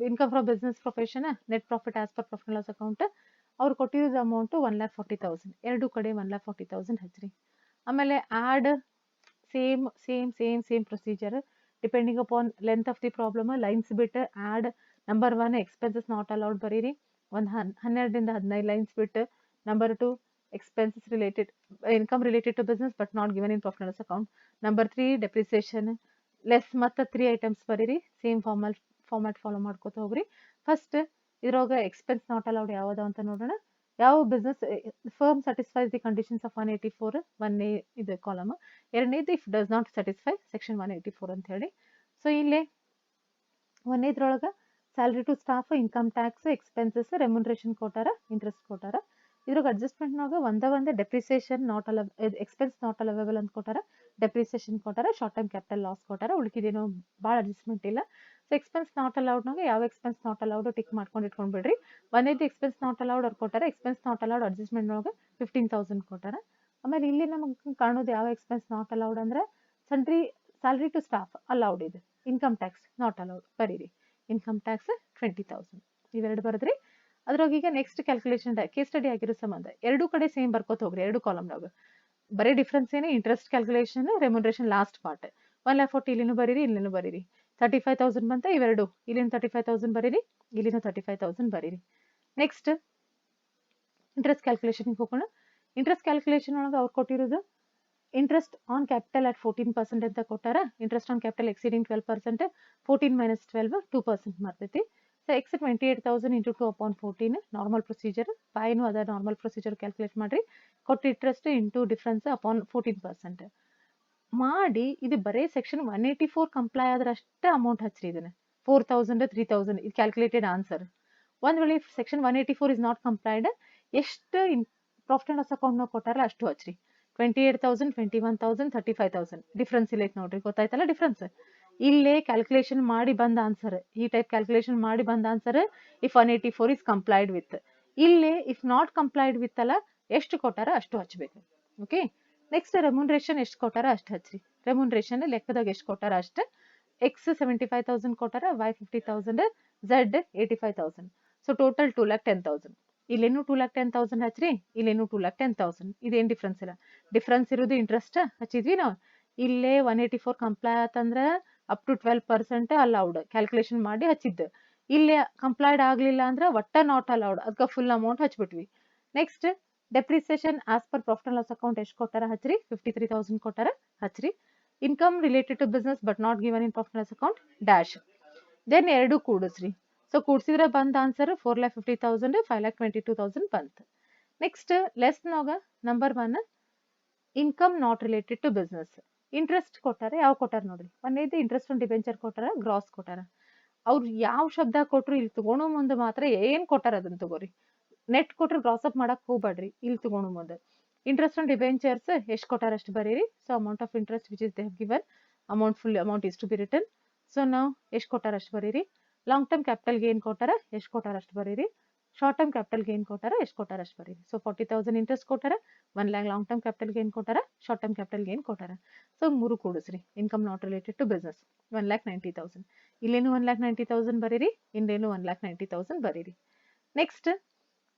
income from business profession net profit as per profit loss account ಅವ್ರು ಕೊಟ್ಟಿದ್ದ ಅಮೌಂಟು 1,40,000 ಎರಡು ಕಡೆ 1,40,000 ಹಚ್ಚ್ರಿ ಆಮೇಲೆ add same procedure depending upon length of the problem lines ಬಿಟ್ಟು add number 1 expenses not allowed ಬರೀರಿ ಒಂದು 12ರಿಂದ 15 ಲೈನ್ಸ್ ಬಿಟ್ಟು number 2 expenses related income related to business but not given in profit and loss account number 3 depreciation less ಮತ್ತೆ 3 items ಬರೀರಿ same format follow ಮಾಡ್ಕೋತ ಹೋಗ್ರಿ first ಇದ್ರೊಳಗೆ ಎಕ್ಸ್ಪೆನ್ಸ್ ನಾಟ್ ಅಲೌಡ್ ಯಾವ್ದು ಅಂತ ನೋಡೋಣ ಯಾವ business firm satisfies the conditions of 184 1A ಇದು ಕಾಲಮ್. ಎರಡನೇದು if does not satisfy section 184 ಅಂತ ಹೇಳಿ. ಸೊ ಇಲ್ಲಿ ಒಂದೇದ್ರೊಳಗೆ salary to staff, income tax, expenses, remuneration ಕೊಟ್ಟಾರ, ಇಂಟ್ರೆಸ್ಟ್ ಕೊಟ್ಟಾರ. ಇದ್ರಾಗ ಅಡ್ಜಸ್ಟ್ಮೆಂಟ್ನಾಗ ಒಂದೇ ಡೆಪ್ರಿಸಿಯೇಷನ್ ನಾಟ್ ಅಲ ಎಕ್ಸ್ಪೆನ್ಸ್ ನಾಟ್ ಅಲವೇಬಲ್ ಅಂತ ಕೊಟ್ಟಾರ, ಡೆಪ್ರಿಸಿಯೇಷನ್ ಕೊಟ್ಟಾರ, ಶಾರ್ಟ್ ಟರ್ಮ್ ಕ್ಯಾಪಿಟಲ್ ಲಾಸ್ ಕೊಟ್ಟಾರ. ಉಳಿಕಿದೇನೋ ಭಾಳ ಅಡ್ಜಸ್ಟ್ಮೆಂಟ್ ಇಲ್ಲ. ಸೊ ಎಕ್ಸ್ಪೆನ್ಸ್ ನಾಟ್ ಅಲೌಡ್ನಾಗ ಯಾವ ಎಕ್ಸ್ಪೆನ್ಸ್ ನಾಟ್ ಅಲೌಡ್ ಟಿಕ್ ಮಾಡ್ಕೊಂಡು ಇಟ್ಕೊಂಡ್ಬಿಡ್ರಿ. ಒಂದೇದು ಎಕ್ಸ್ಪೆನ್ಸ್ ನಾಟ್ ಅಲೌಡ್ ಅವ್ರು ಕೊಟ್ಟಾರ. ಎಕ್ಸ್ಪೆನ್ಸ್ ನಾಟ್ ಅಲೌಡ್ ಅಡ್ಜಸ್ಟ್ಮೆಂಟ್ನೊಳಗೆ 15,000 ಕೊಟ್ಟಾರ. ಆಮೇಲೆ ಇಲ್ಲಿ ನಮಗೆ ಕಾಣೋದು ಯಾವ ಎಕ್ಸ್ಪೆನ್ಸ್ ನಾಟ್ ಅಲೌಡ್ ಅಂದ್ರೆ ಸ್ಯಾಲ್ರಿ ಟು ಸ್ಟಾಫ್ ಅಲೌಡ್ ಇದೆ, ಇನ್ಕಮ್ ಟ್ಯಾಕ್ಸ್ ನಾಟ್ ಅಲೌಡ್ ಬರೀರಿ. ಇನ್ಕಮ್ ಟ್ಯಾಕ್ಸ್ 20,000 ಇವೆರಡು ಬರೆದ್ರಿ. ಅದ್ರಾಗ ಈಗ ನೆಕ್ಸ್ಟ್ ಕ್ಯಾಲ್ಕುಲೇಷನ್ ಕೇಸ್ ಸ್ಟಡಿ ಆಗಿರೋ ಸಂಬಂಧ ಎರಡೂ ಕಡೆ ಸೇಮ್ ಬರ್ಕೋತ ಹೋಗ್ರಿ. ಎರಡು ಕಾಲಮ್ನಾಗ ಬರೀ ಡಿಫ್ರೆನ್ಸ್ ಏನು, interest calculation, remuneration last part. 1,40,000 ಇಲ್ಲಿನೂ ಬರೀರಿ, ಇಲ್ಲಿನೂ ಬರೀರಿ. 35,000 ಬಂತ ಇವೆರಡು, ಇಲ್ಲಿನ 35,000 ಬರೀರಿ, ಇಲ್ಲಿನ 35,000 ಬರೀರಿ. ನೆಕ್ಸ್ಟ್ ಇಂಟ್ರೆಸ್ಟ್ ಕ್ಯಾಲ್ಕುಲೇಷನ್ಗೆ ಹೋಗೋಣ. ಇಂಟ್ರೆಸ್ಟ್ ಕ್ಯಾಲ್ಕುಲೇಷನ್ ಒಳಗೆ ಅವ್ರು ಕೊಟ್ಟಿರೋದು ಇಂಟ್ರೆಸ್ಟ್ ಆನ್ ಕ್ಯಾಪಿಟಲ್ ಅಟ್ 14% ಅಂತ ಕೊಟ್ಟಾರ. ಇಂಟ್ರೆಸ್ಟ್ ಆನ್ ಕ್ಯಾಪಿಟಲ್ ಎಕ್ಸೀಡಿಂಗ್ 12%, 14 - 12 2% ಬರ್ತೈತಿ. So X 28,000 into 2/14 normal procedure. ಪಾಯಿನೂ ಅದ ನಾರ್ಮಲ್ ಪ್ರೊಸೀಜರ್ ಕ್ಯಾಲ್ಕುಲೇಟ್ ಮಾಡ್ರಿ. ಕೊಟ್ಟು ಇಂಟ್ರೆಸ್ಟ್ ಇಂಟು ಡಿಫ್ರೆನ್ಸ್ ಅಪಾನ್ 14% ಮಾಡಿ. ಇದು ಬರೀ ಸೆಕ್ಷನ್ 184 ಕಂಪ್ಲೈ ಆದ್ರೆ ಅಷ್ಟೇ ಅಮೌಂಟ್ ಹಚ್ಚ್ರಿ. ಇದನ್ನ 4,000 3,000 ಇದು ಕ್ಯಾಲ್ಕುಲೇಟೆಡ್ ಆನ್ಸರ್. ಒಂದ್ ವೇಳೆ ಸೆಕ್ಷನ್ 184 ಇಸ್ ನಾಟ್ ಕಂಪ್ಲೈಡ್, ಎಷ್ಟು ಪ್ರಾಫಿಟ್ ಅಂಡ್ ಲಾಸ್ ಅಕೌಂಟ್ ಕೊಟ್ಟಾರಲ್ಲ ಅಷ್ಟು ಹಚ್ಚ್ರಿ. 28,000 21,000 35,000 ಡಿಫ್ರೆನ್ಸ್ ಇಲ್ಲ ನೋಡ್ರಿ. ಗೊತ್ತಾಯ್ತಲ್ಲ ಡಿಫ್ರೆನ್ಸ್. ಇಲ್ಲೇ ಕ್ಯಾಲ್ಕುಲೇಷನ್ ಮಾಡಿ ಬಂದ ಆನ್ಸರ್, ಈ ಟೈಪ್ ಕ್ಯಾಲ್ಕುಲೇಷನ್ ಮಾಡಿ ಬಂದ answer if 184 is complied with. ಇಲ್ಲೇ ಇಫ್ ನಾಟ್ ಕಂಪ್ಲೈಡ್ ವಿತ್ ಅಲ್ಲ, ಎಷ್ಟು ಕೊಟ್ಟಾರ ಅಷ್ಟು ಹಚ್ಬೇಕು. ಓಕೆ. ನೆಕ್ಸ್ಟ್ ರೆಮ್ಯುನರೇಷನ್ ಎಷ್ಟು ಕೊಟ್ಟಾರ ಅಷ್ಟು ಹಚ್ಚ್ರಿ. ರೆಮ್ಯುನರೇಷನ್ ಲೆಕ್ಕದಾಗ ಎಷ್ಟು ಕೊಟ್ಟಾರ ಅಷ್ಟು. ಎಕ್ಸ್ 75,000 ಕೊಟ್ಟಾರ, ವೈ 50,000, ಝೆಡ್ 85,000. So total 2,10,000. ಇಲ್ಲೇನು 2,10,000 ಹಚ್ಚ್ರಿ, ಇಲ್ಲೇನು 2,10,000. ಇದೇನ್ ಡಿಫ್ರೆನ್ಸ್ ಇಲ್ಲ. ಡಿಫ್ರೆನ್ಸ್ ಇರೋದು ಇಂಟ್ರೆಸ್ಟ್ ಹಚ್ಚಿದ್ವಿ ನಾವು. ಇಲ್ಲೇ 184 ಕಂಪ್ಲೈ ಆತಂದ್ರ ಅಪ್ ಟು 12% ಅಲೌಡ್ ಕ್ಯಾಲ್ಕುಲೇಷನ್ ಮಾಡಿ ಹಚ್ಚಿದ್ದು. ಇಲ್ಲೇ ಕಂಪ್ಲೈಡ್ ಆಗ್ಲಿಲ್ಲ ಅಂದ್ರೆ ಒಟ್ಟ ನಾಟ್ ಅಲೌಡ್, ಅದಕ್ಕೆ ಫುಲ್ ಅಮೌಂಟ್ ಹಚ್ಬಿಟ್ವಿ. Next depreciation as per profit and loss account ಎಷ್ಟು ಕೊಟ್ಟಾರ ಹಚ್ಚ್ರಿ. 53,000 ಕೊಟ್ಟಾರ ಹಚ್ಚ್ರಿ. Income related to business but not given in profit and loss account dash. Then ಎರಡು ಕೂಡಿಸ್ರಿ. ಸೊ ಕೂಡ್ಸಿದ್ರೆ ಬಂದ ಆನ್ಸರ್ 4,50,000 5,22,000 ಬಂತು. ನೆಕ್ಸ್ಟ್ ಲೆಸ್ನಾಗ number 1 income not related to business. Interest ಕೊಟ್ಟಾರ. ಯಾವ ಕೊಟ್ಟಾರ ನೋಡ್ರಿ. ಒಂದೇದು ಇಂಟ್ರೆಸ್ಟ್ ಆನ್ ಡಿಬೆಂಚರ್ ಕೊಟ್ಟಾರ, ಗ್ರಾಸ್ ಕೊಟ್ಟಾರ. ಅವ್ರು ಯಾವ ಶಬ್ದ ಕೊಟ್ರು ಇಲ್ಲಿ ತಗೊಳೋ ಮುಂದೆ ಮಾತ್ರ ಏನ್ ಕೊಟ್ಟಾರ ಅದನ್ನ ತಗೋರಿ. ನೆಟ್ ಕೊಟ್ರೆ ಗ್ರಾಸ್ ಅಪ್ ಮಾಡಕ್ ಹೋಗ್ಬೇಡ್ರಿ. ಇಲ್ಲಿ ತಗೊಳೋ ಮುಂದೆ ಇಂಟ್ರೆಸ್ಟ್ ಆನ್ ಡಿಬೆಂಚರ್ಸ್ ಎಷ್ಟು ಕೊಟ್ಟಾರ ಅಷ್ಟು ಬರೀರಿ. So amount of interest which is they have given amount full amount is to be return. So ನಾವು ಎಷ್ಟು ಕೊಟ್ಟಾರ ಅಷ್ಟು ಬರೀರಿ. ಲಾಂಗ್ ಟರ್ಮ್ ಕ್ಯಾಪಿಟಲ್ ಗೇನ್ ಕೊಟ್ಟಾರ, ಎಷ್ಟು ಕೊಟ್ಟಾರ ಅಷ್ಟು ಬರೀರಿ. ಶಾರ್ಟ್ ಟರ್ಮ್ ಕ್ಯಾಪಿಟಲ್ ಗೇನ್ ಕೊಟ್ಟಾರ, ಎಷ್ಟು ಕೊಟ್ಟಾರ ಅಷ್ಟು ಬರೀರಿ. ಸೊ 40,000 ಇಂಟ್ರೆಸ್ಟ್ ಕೊಟ್ಟಾರ, 1 lakh long term capital gain ಕೊಟ್ಟಾರ, ಶಾರ್ಟ್ ಟರ್ಮ್ ಕ್ಯಾಪಿಟಲ್ ಗೇನ್ ಕೊಟ್ಟಾರ. ಸೊ ಮೂರು ಕೂಡಿಸ್ರಿ. Income not related to business 1,90,000. ಇಲ್ಲೇನು 1,90,000 ಬರೀರಿ, ಇಲ್ಲೇನು 1,90,000 ಬರೀರಿ. ನೆಕ್ಸ್ಟ್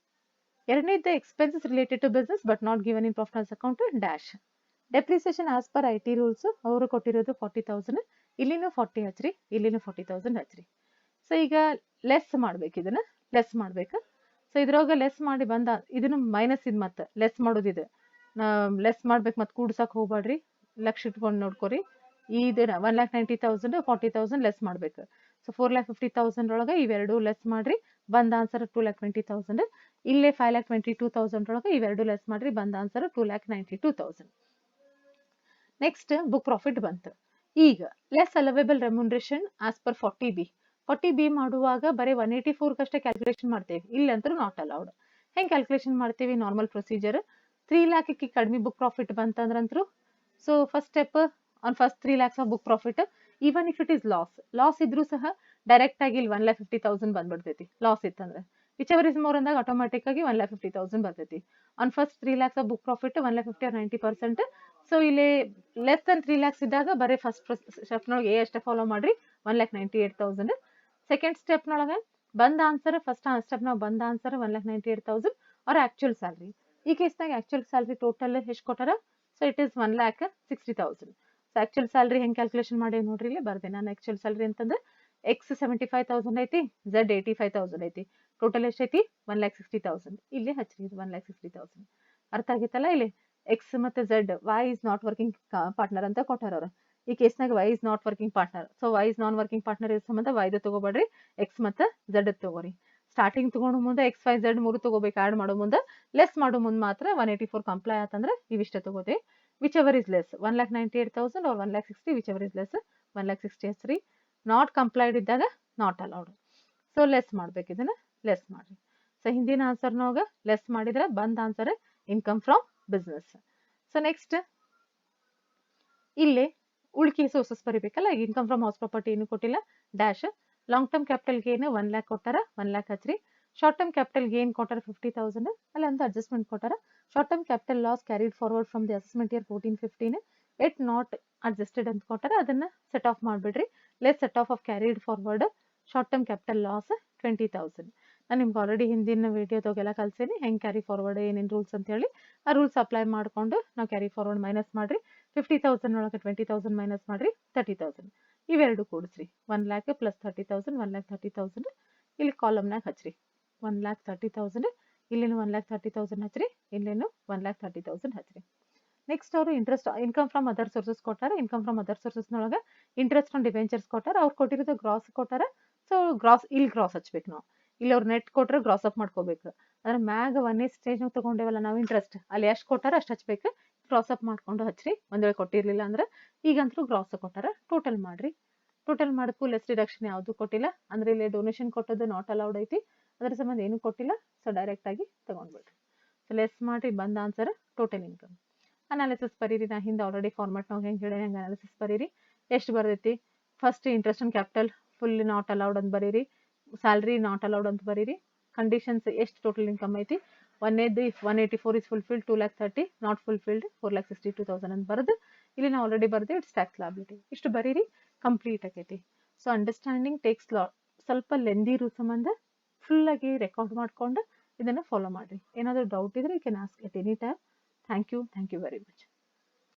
ಎರಡನೇದು expenses related to business but not given in profit and loss account dash. Depreciation as per IT rules ಅವರು ಕೊಟ್ಟಿರೋದು 40,000. ಇಲ್ಲಿನೂ 40 ಹಚ್ಚ್ರಿ, ಇಲ್ಲಿನೂ 40,000 ಹಚ್ಚ್ರಿ. ಸೊ ಈಗ ಲೆಸ್ ಮಾಡ್ಬೇಕು, ಇದನ್ನ ಲೆಸ್ ಮಾಡ್ಬೇಕು. ಸೊ ಇದ್ರೊಳಗೆ ಲೆಸ್ ಮಾಡಿ ಬಂದ ಇದನ್ನು ಮೈನಸ್ ಇದು ಮತ್ತೆ ಲೆಸ್ ಮಾಡೋದಿದೆ. ಲೆಸ್ ಮಾಡ್ಬೇಕು, ಮತ್ತೆ ಕೂಡ್ಸಕ್ ಹೋಗ್ಬೇಡ್ರಿ. ಲಕ್ಷ ಇಟ್ಕೊಂಡು ನೋಡ್ಕೊರಿ. ಇದನ್ನ 1,90,000 40,000 ಲೆಸ್ ಮಾಡ್ಬೇಕು. ಸೊ 4,50,000 ಒಳಗೆ ಇವೆರಡು ಲೆಸ್ ಮಾಡ್ರಿ. ಬಂದ ಆನ್ಸರ್ 2,20,000. ಇಲ್ಲೇ 5,22,000 ಒಳಗೆ ಇವೆರಡು ಲೆಸ್ ಮಾಡ್ರಿ. ಬಂದ ಆನ್ಸರ್ 2,92,000. ನೆಕ್ಸ್ಟ್ ಬುಕ್ ಪ್ರಾಫಿಟ್ ಬಂತು. ಈಗ less allowable remuneration as per 40B. 40B ಮಾಡುವಾಗ ಬರೀ 184 ಅಷ್ಟೇ ಕ್ಯಾಲ್ಕುಲೇಷನ್ ಮಾಡ್ತೇವೆ. ಇಲ್ಲಂತೂ ನಾಟ್ ಅಲೌಡ್. ಹೆಂಗೆ ಕ್ಯಾಲ್ಕುಲೇಷನ್ ಮಾಡ್ತೀವಿ? Normal procedure. 3 lakhಕ್ಕೆ ಕಡಿಮೆ ಬುಕ್ ಪ್ರಾಫಿಟ್ ಬಂತಂದ್ರಂತರೂ so first step on first 3 lakhs of book profit. Even if it is loss ಇದ್ರೂ ಸಹ ಡೈರೆಕ್ಟ್ ಆಗಿ ಇಲ್ಲಿ 1,50,000 ಬಂದ್ಬಿಡ್ತೈತಿ. ಲಾಸ್ ಇತ್ತಂದ್ರೆ ವಿಚ್ ಎವರ್ ಇಸ್ ಮೋರ್ ಅಂದಾಗ ಆಟೋಮೆಟಿಕ್ ಆಗಿ 1,50,000 ಬರ್ತೈತಿ. On first 3 lakhs of book profit 1,50 or 90%. So ಇಲ್ಲಿ ಲೆಸ್ ದನ್ 3 lakhs ಇದ್ದಾಗ ಬರೀ ಫಸ್ಟ್ ಸ್ಟೆಪ್ನೊಳಗೆ ಅಷ್ಟೇ ಫಾಲೋ ಮಾಡ್ರಿ. 1,98,000. ಸೆಕೆಂಡ್ ಸ್ಟೆಪ್ನೊಳಗೆ ಬಂದ ಆನ್ಸರ್ ಫಸ್ಟ್ ಸ್ಟೆಪ್ನಾಗ ಬಂದ ಆನ್ಸರ್ 1,98,000 ಅವ್ರ ಆಕ್ಚುಯಲ್ ಸ್ಯಾಲ್ರಿ. ಈ ಕೇಸ್ನಾಗ ಆಕ್ಚುಯಲ್ ಸ್ಯಾಲ್ರಿ ಟೋಟಲ್ ಎಷ್ಟು ಕೊಟ್ಟಾರ? So it is 1,60,000. So actual salary ಹೆಂಗೆ ಕ್ಯಾಲ್ಕುಲೇಷನ್ ಮಾಡಿ ನೋಡ್ರಿ. ಇಲ್ಲಿ ಬರ್ದೆ ನಾನು ಆಕ್ಚುಯಲ್ ಸ್ಯಾಲ್ರಿ ಅಂತಂದ್ರೆ ಎಕ್ಸ್ 75,000 ಐತಿ, ಝೆಡ್ 85,000 ಐತಿ. ಟೋಟಲ್ ಎಷ್ಟೈತಿ? 1,60,000. ಇಲ್ಲಿ ಹಚ್ಚಿರಿ 1,60,000. ಅರ್ಥ ಆಗಿತ್ತಲ್ಲ? ಇಲ್ಲಿ ಎಕ್ಸ್ ಮತ್ತೆ Z Y is not working partner ಅಂತ ಕೊಟ್ಟಾರ ಅವ್ರು. ಈ ಕೇಸ್ನಾಗ Y is not working partner. So Y is non working partner ಇರೋ ಸಂಬಂಧ ವೈದ ತಗೋಬೇಡ್ರಿ, ಎಕ್ಸ್ ಮತ್ತೆ ಝೆಡ್ ತಗೋರಿ. ಸ್ಟಾರ್ಟಿಂಗ್ ತೊಗೊಂಡು ಮುಂದೆ XYZ 3 ತೊಗೋಬೇಕು ಆ್ಯಡ್ ಮಾಡೋ ಮುಂದೆ ಲೆಸ್ ಮಾಡೋ ಮುಂದೆ ಮಾತ್ರ 184 ಕಂಪ್ಲೈ ಆತಂದ್ರೆ ಇವಿಷ್ಟೇ ತೊಗೋತೀವಿ. Whichever is less 1,98,000 or 1,60,000 whichever is less 1,60,000 ಹಚ್ರಿ. ನಾಟ್ ಕಂಪ್ಲೈಡ್ ಇದ್ದಾಗ ನಾಟ್ ಅಲೌಡ್. ಸೊ ಲೆಸ್ ಮಾಡ್ಬೇಕು, ಇದನ್ನ ಲೆಸ್ ಮಾಡ್ರಿ. ಸೊ ಹಿಂದಿನ ಆನ್ಸರ್ನಾಗ ಲೆಸ್ ಮಾಡಿದ್ರೆ ಬಂದ್ answer income from business. So next ಇಲ್ಲಿ ಉಳ್ಕಿ ಸೋರ್ಸಸ್ ಬರಿಬೇಕಲ್ಲ. ಇನ್ಕಮ್ ಫ್ರಮ್ ಹೌಸ್ ಪ್ರಾಪರ್ಟಿ ಏನು ಕೊಟ್ಟಿಲ್ಲ, dash. Long term capital gain 1 lakh ಕೊಟ್ಟಾರ, 1 lakh ಹಚ್ರಿ. ಶಾರ್ಟ್ ಟರ್ಮ್ ಕ್ಯಾಪಿಟಲ್ ಗೇನ್ ಕೊಟ್ಟಾರ 50,000, ಅಲ್ಲಿ ಅಂತ ಅಡ್ಜಸ್ಟ್ಮೆಂಟ್ ಕೊಟ್ಟಾರ. Short term capital loss carried forward from the assessment year 14-15 yet not adjusted ಅಂತ ಕೊಟ್ಟಾರ, ಅದನ್ನ ಸೆಟ್ ಆಫ್ ಮಾಡ್ಬಿಡ್ರಿ. Less set off carried forward short term capital loss 20,000. ನಾನು ನಿಮ್ಗೆ ಆಲ್ರೆಡಿ ಹಿಂದಿನ ವಿಡಿಯೋದಾಗೆಲ್ಲ ಕಲ್ಸೀನಿ ಹೆಂಗೆ ಕ್ಯಾರಿ ಫಾರ್ವರ್ಡ್ ಏನೇನು ರೂಲ್ಸ್ ಅಂತ ಹೇಳಿ. ಆ ರೂಲ್ಸ್ ಅಪ್ಲೈ ಮಾಡಿಕೊಂಡು ನಾವು ಕ್ಯಾರಿ ಫಾರ್ವರ್ಡ್ ಮೈನಸ್ ಮಾಡ್ರಿ. 50,000 ಒಳಗೆ 20,000 ಮೈನಸ್ ಮಾಡ್ರಿ, 30,000. ಇವೆರಡು ಕೂಡಿಸ್ರಿ. 1 lakh ಪ್ಲಸ್ 30,000, 1,30,000 ಇಲ್ಲಿ ಕಾಲಮ್ನಾಗ ಹಚ್ರಿ. 1,30,000 ಇಲ್ಲೇನು 1,30,000 ಹಚ್ರಿ, ಇಲ್ಲೇನು 1,30,000 ಹಚ್ರಿ. ನೆಕ್ಸ್ಟ್ ಅವರು interest income from other sources ಕೊಟ್ಟಾರ. ಇನ್ಕಮ್ ಫ್ರಮ್ ಅದರ್ ಸೋರ್ಸಸ್ನೊಳಗೆ ಇಂಟ್ರೆಸ್ಟ್ ಆನ್ ಡಿಬೆಂಚರ್ಸ್ ಕೊಟ್ಟಾರ. ಅವ್ರು ಕೊಟ್ಟಿರೋದು ಗ್ರಾಸ್ ಕೊಟ್ಟಾರ. ಸೊ ಗ್ರಾಸ್ ಇಲ್ಲಿ ಗ್ರಾಸ್ ಹಚ್ಬೇಕು ನಾವು. ಇಲ್ಲಿ ಅವ್ರು ನೆಟ್ ಕೊಟ್ಟರೆ ಗ್ರಾಸ್ ಅಪ್ ಮಾಡ್ಕೋಬೇಕು. ಅಂದ್ರೆ ಮ್ಯಾಗ 1ನೇ ಸ್ಟೇಜ್ನಾಗ ತೊಗೊಂಡೇವಲ್ಲ ನಾವು ಇಂಟ್ರೆಸ್ಟ್, ಅಲ್ಲಿ ಎಷ್ಟು ಕೊಟ್ಟಾರ ಅಷ್ಟು ಹಚ್ಬೇಕು. ಕ್ರಾಸ್ ಅಪ್ ಮಾಡ್ಕೊಂಡು ಹಚ್ರಿ. ಒಂದ್ ವೇಳೆ ಕೊಟ್ಟಿರ್ಲಿಲ್ಲ ಅಂದ್ರೆ ಈಗಂತೂ ಗ್ರಾಸ್ ಕೊಟ್ಟಾರ. ಟೋಟಲ್ ಮಾಡ್ರಿ. ಟೋಟಲ್ ಮಾಡಕ್ಕೂ ಲೆಸ್ ಡಿಡಕ್ಷನ್ ಯಾವುದು ಕೊಟ್ಟಿಲ್ಲ. ಅಂದ್ರೆ ಇಲ್ಲಿ ಡೊನೇಷನ್ ಕೊಟ್ಟದ್ದು ನಾಟ್ ಅಲೌಡ್ ಐತಿ, ಅದ್ರ ಸಂಬಂಧ ಏನು ಕೊಟ್ಟಿಲ್ಲ. ಸೊ ಡೈರೆಕ್ಟ್ ಆಗಿ ತಗೊಂಡ್ಬಿಡ್ರಿ. ಸೊ ಲೆಸ್ ಮಾಡಿ ಬಂದ ಆನ್ಸರ್ ಟೋಟಲ್ ಇನ್ಕಮ್. ಅನಾಲಿಸಿಸ್ ಬರೀರಿ. ನಾ ಹಿಂದೆ ಆಲ್ರೆಡಿ ಫಾರ್ಮ್ಯಾಟ್ ನಾವು ಹೆಂಗೆ ಹೇಳಿ ಹೆಂಗೆ ಅನಾಲಿಸಿಸ್ ಬರೀರಿ. ಎಷ್ಟು ಬರ್ತೈತಿ? First interest on capital full not allowed ಅಂತ ಬರೀರಿ. ಸ್ಯಾಲ್ರಿ ನಾಟ್ ಅಲೌಡ್ ಅಂತ ಬರೀರಿ. ಕಂಡೀಷನ್ಸ್ ಎಷ್ಟು ಟೋಟಲ್ ಇನ್ಕಮ್ ಐತಿ? ಒಂದೇದು if 184 is fulfilled 2,30,000 not fulfilled 4,62,000 ಅಂತ ಬರೆದು ಇಲ್ಲಿ ನಾವು ಆಲ್ರೆಡಿ ಬರ್ದೆ ಇಟ್ಸ್ ಟ್ಯಾಕ್ಸ್ ಲಾಬಿಲಿಟಿ. ಇಷ್ಟು ಬರೀರಿ, ಕಂಪ್ಲೀಟ್ ಆಗೈತಿ. ಸೊ ಅಂಡರ್ಸ್ಟ್ಯಾಂಡಿಂಗ್ ಟೇಕ್ಸ್ ಸ್ವಲ್ಪ ಲೆಂದಿ ಇರೋ ಸಂಬಂಧ ಫುಲ್ ಆಗಿ ರೆಕಾರ್ಡ್ ಮಾಡ್ಕೊಂಡು ಇದನ್ನ ಫಾಲೋ ಮಾಡ್ರಿ. ಏನಾದರೂ ಡೌಟ್ ಇದ್ರೆ you can ask at any time. Thank you very much.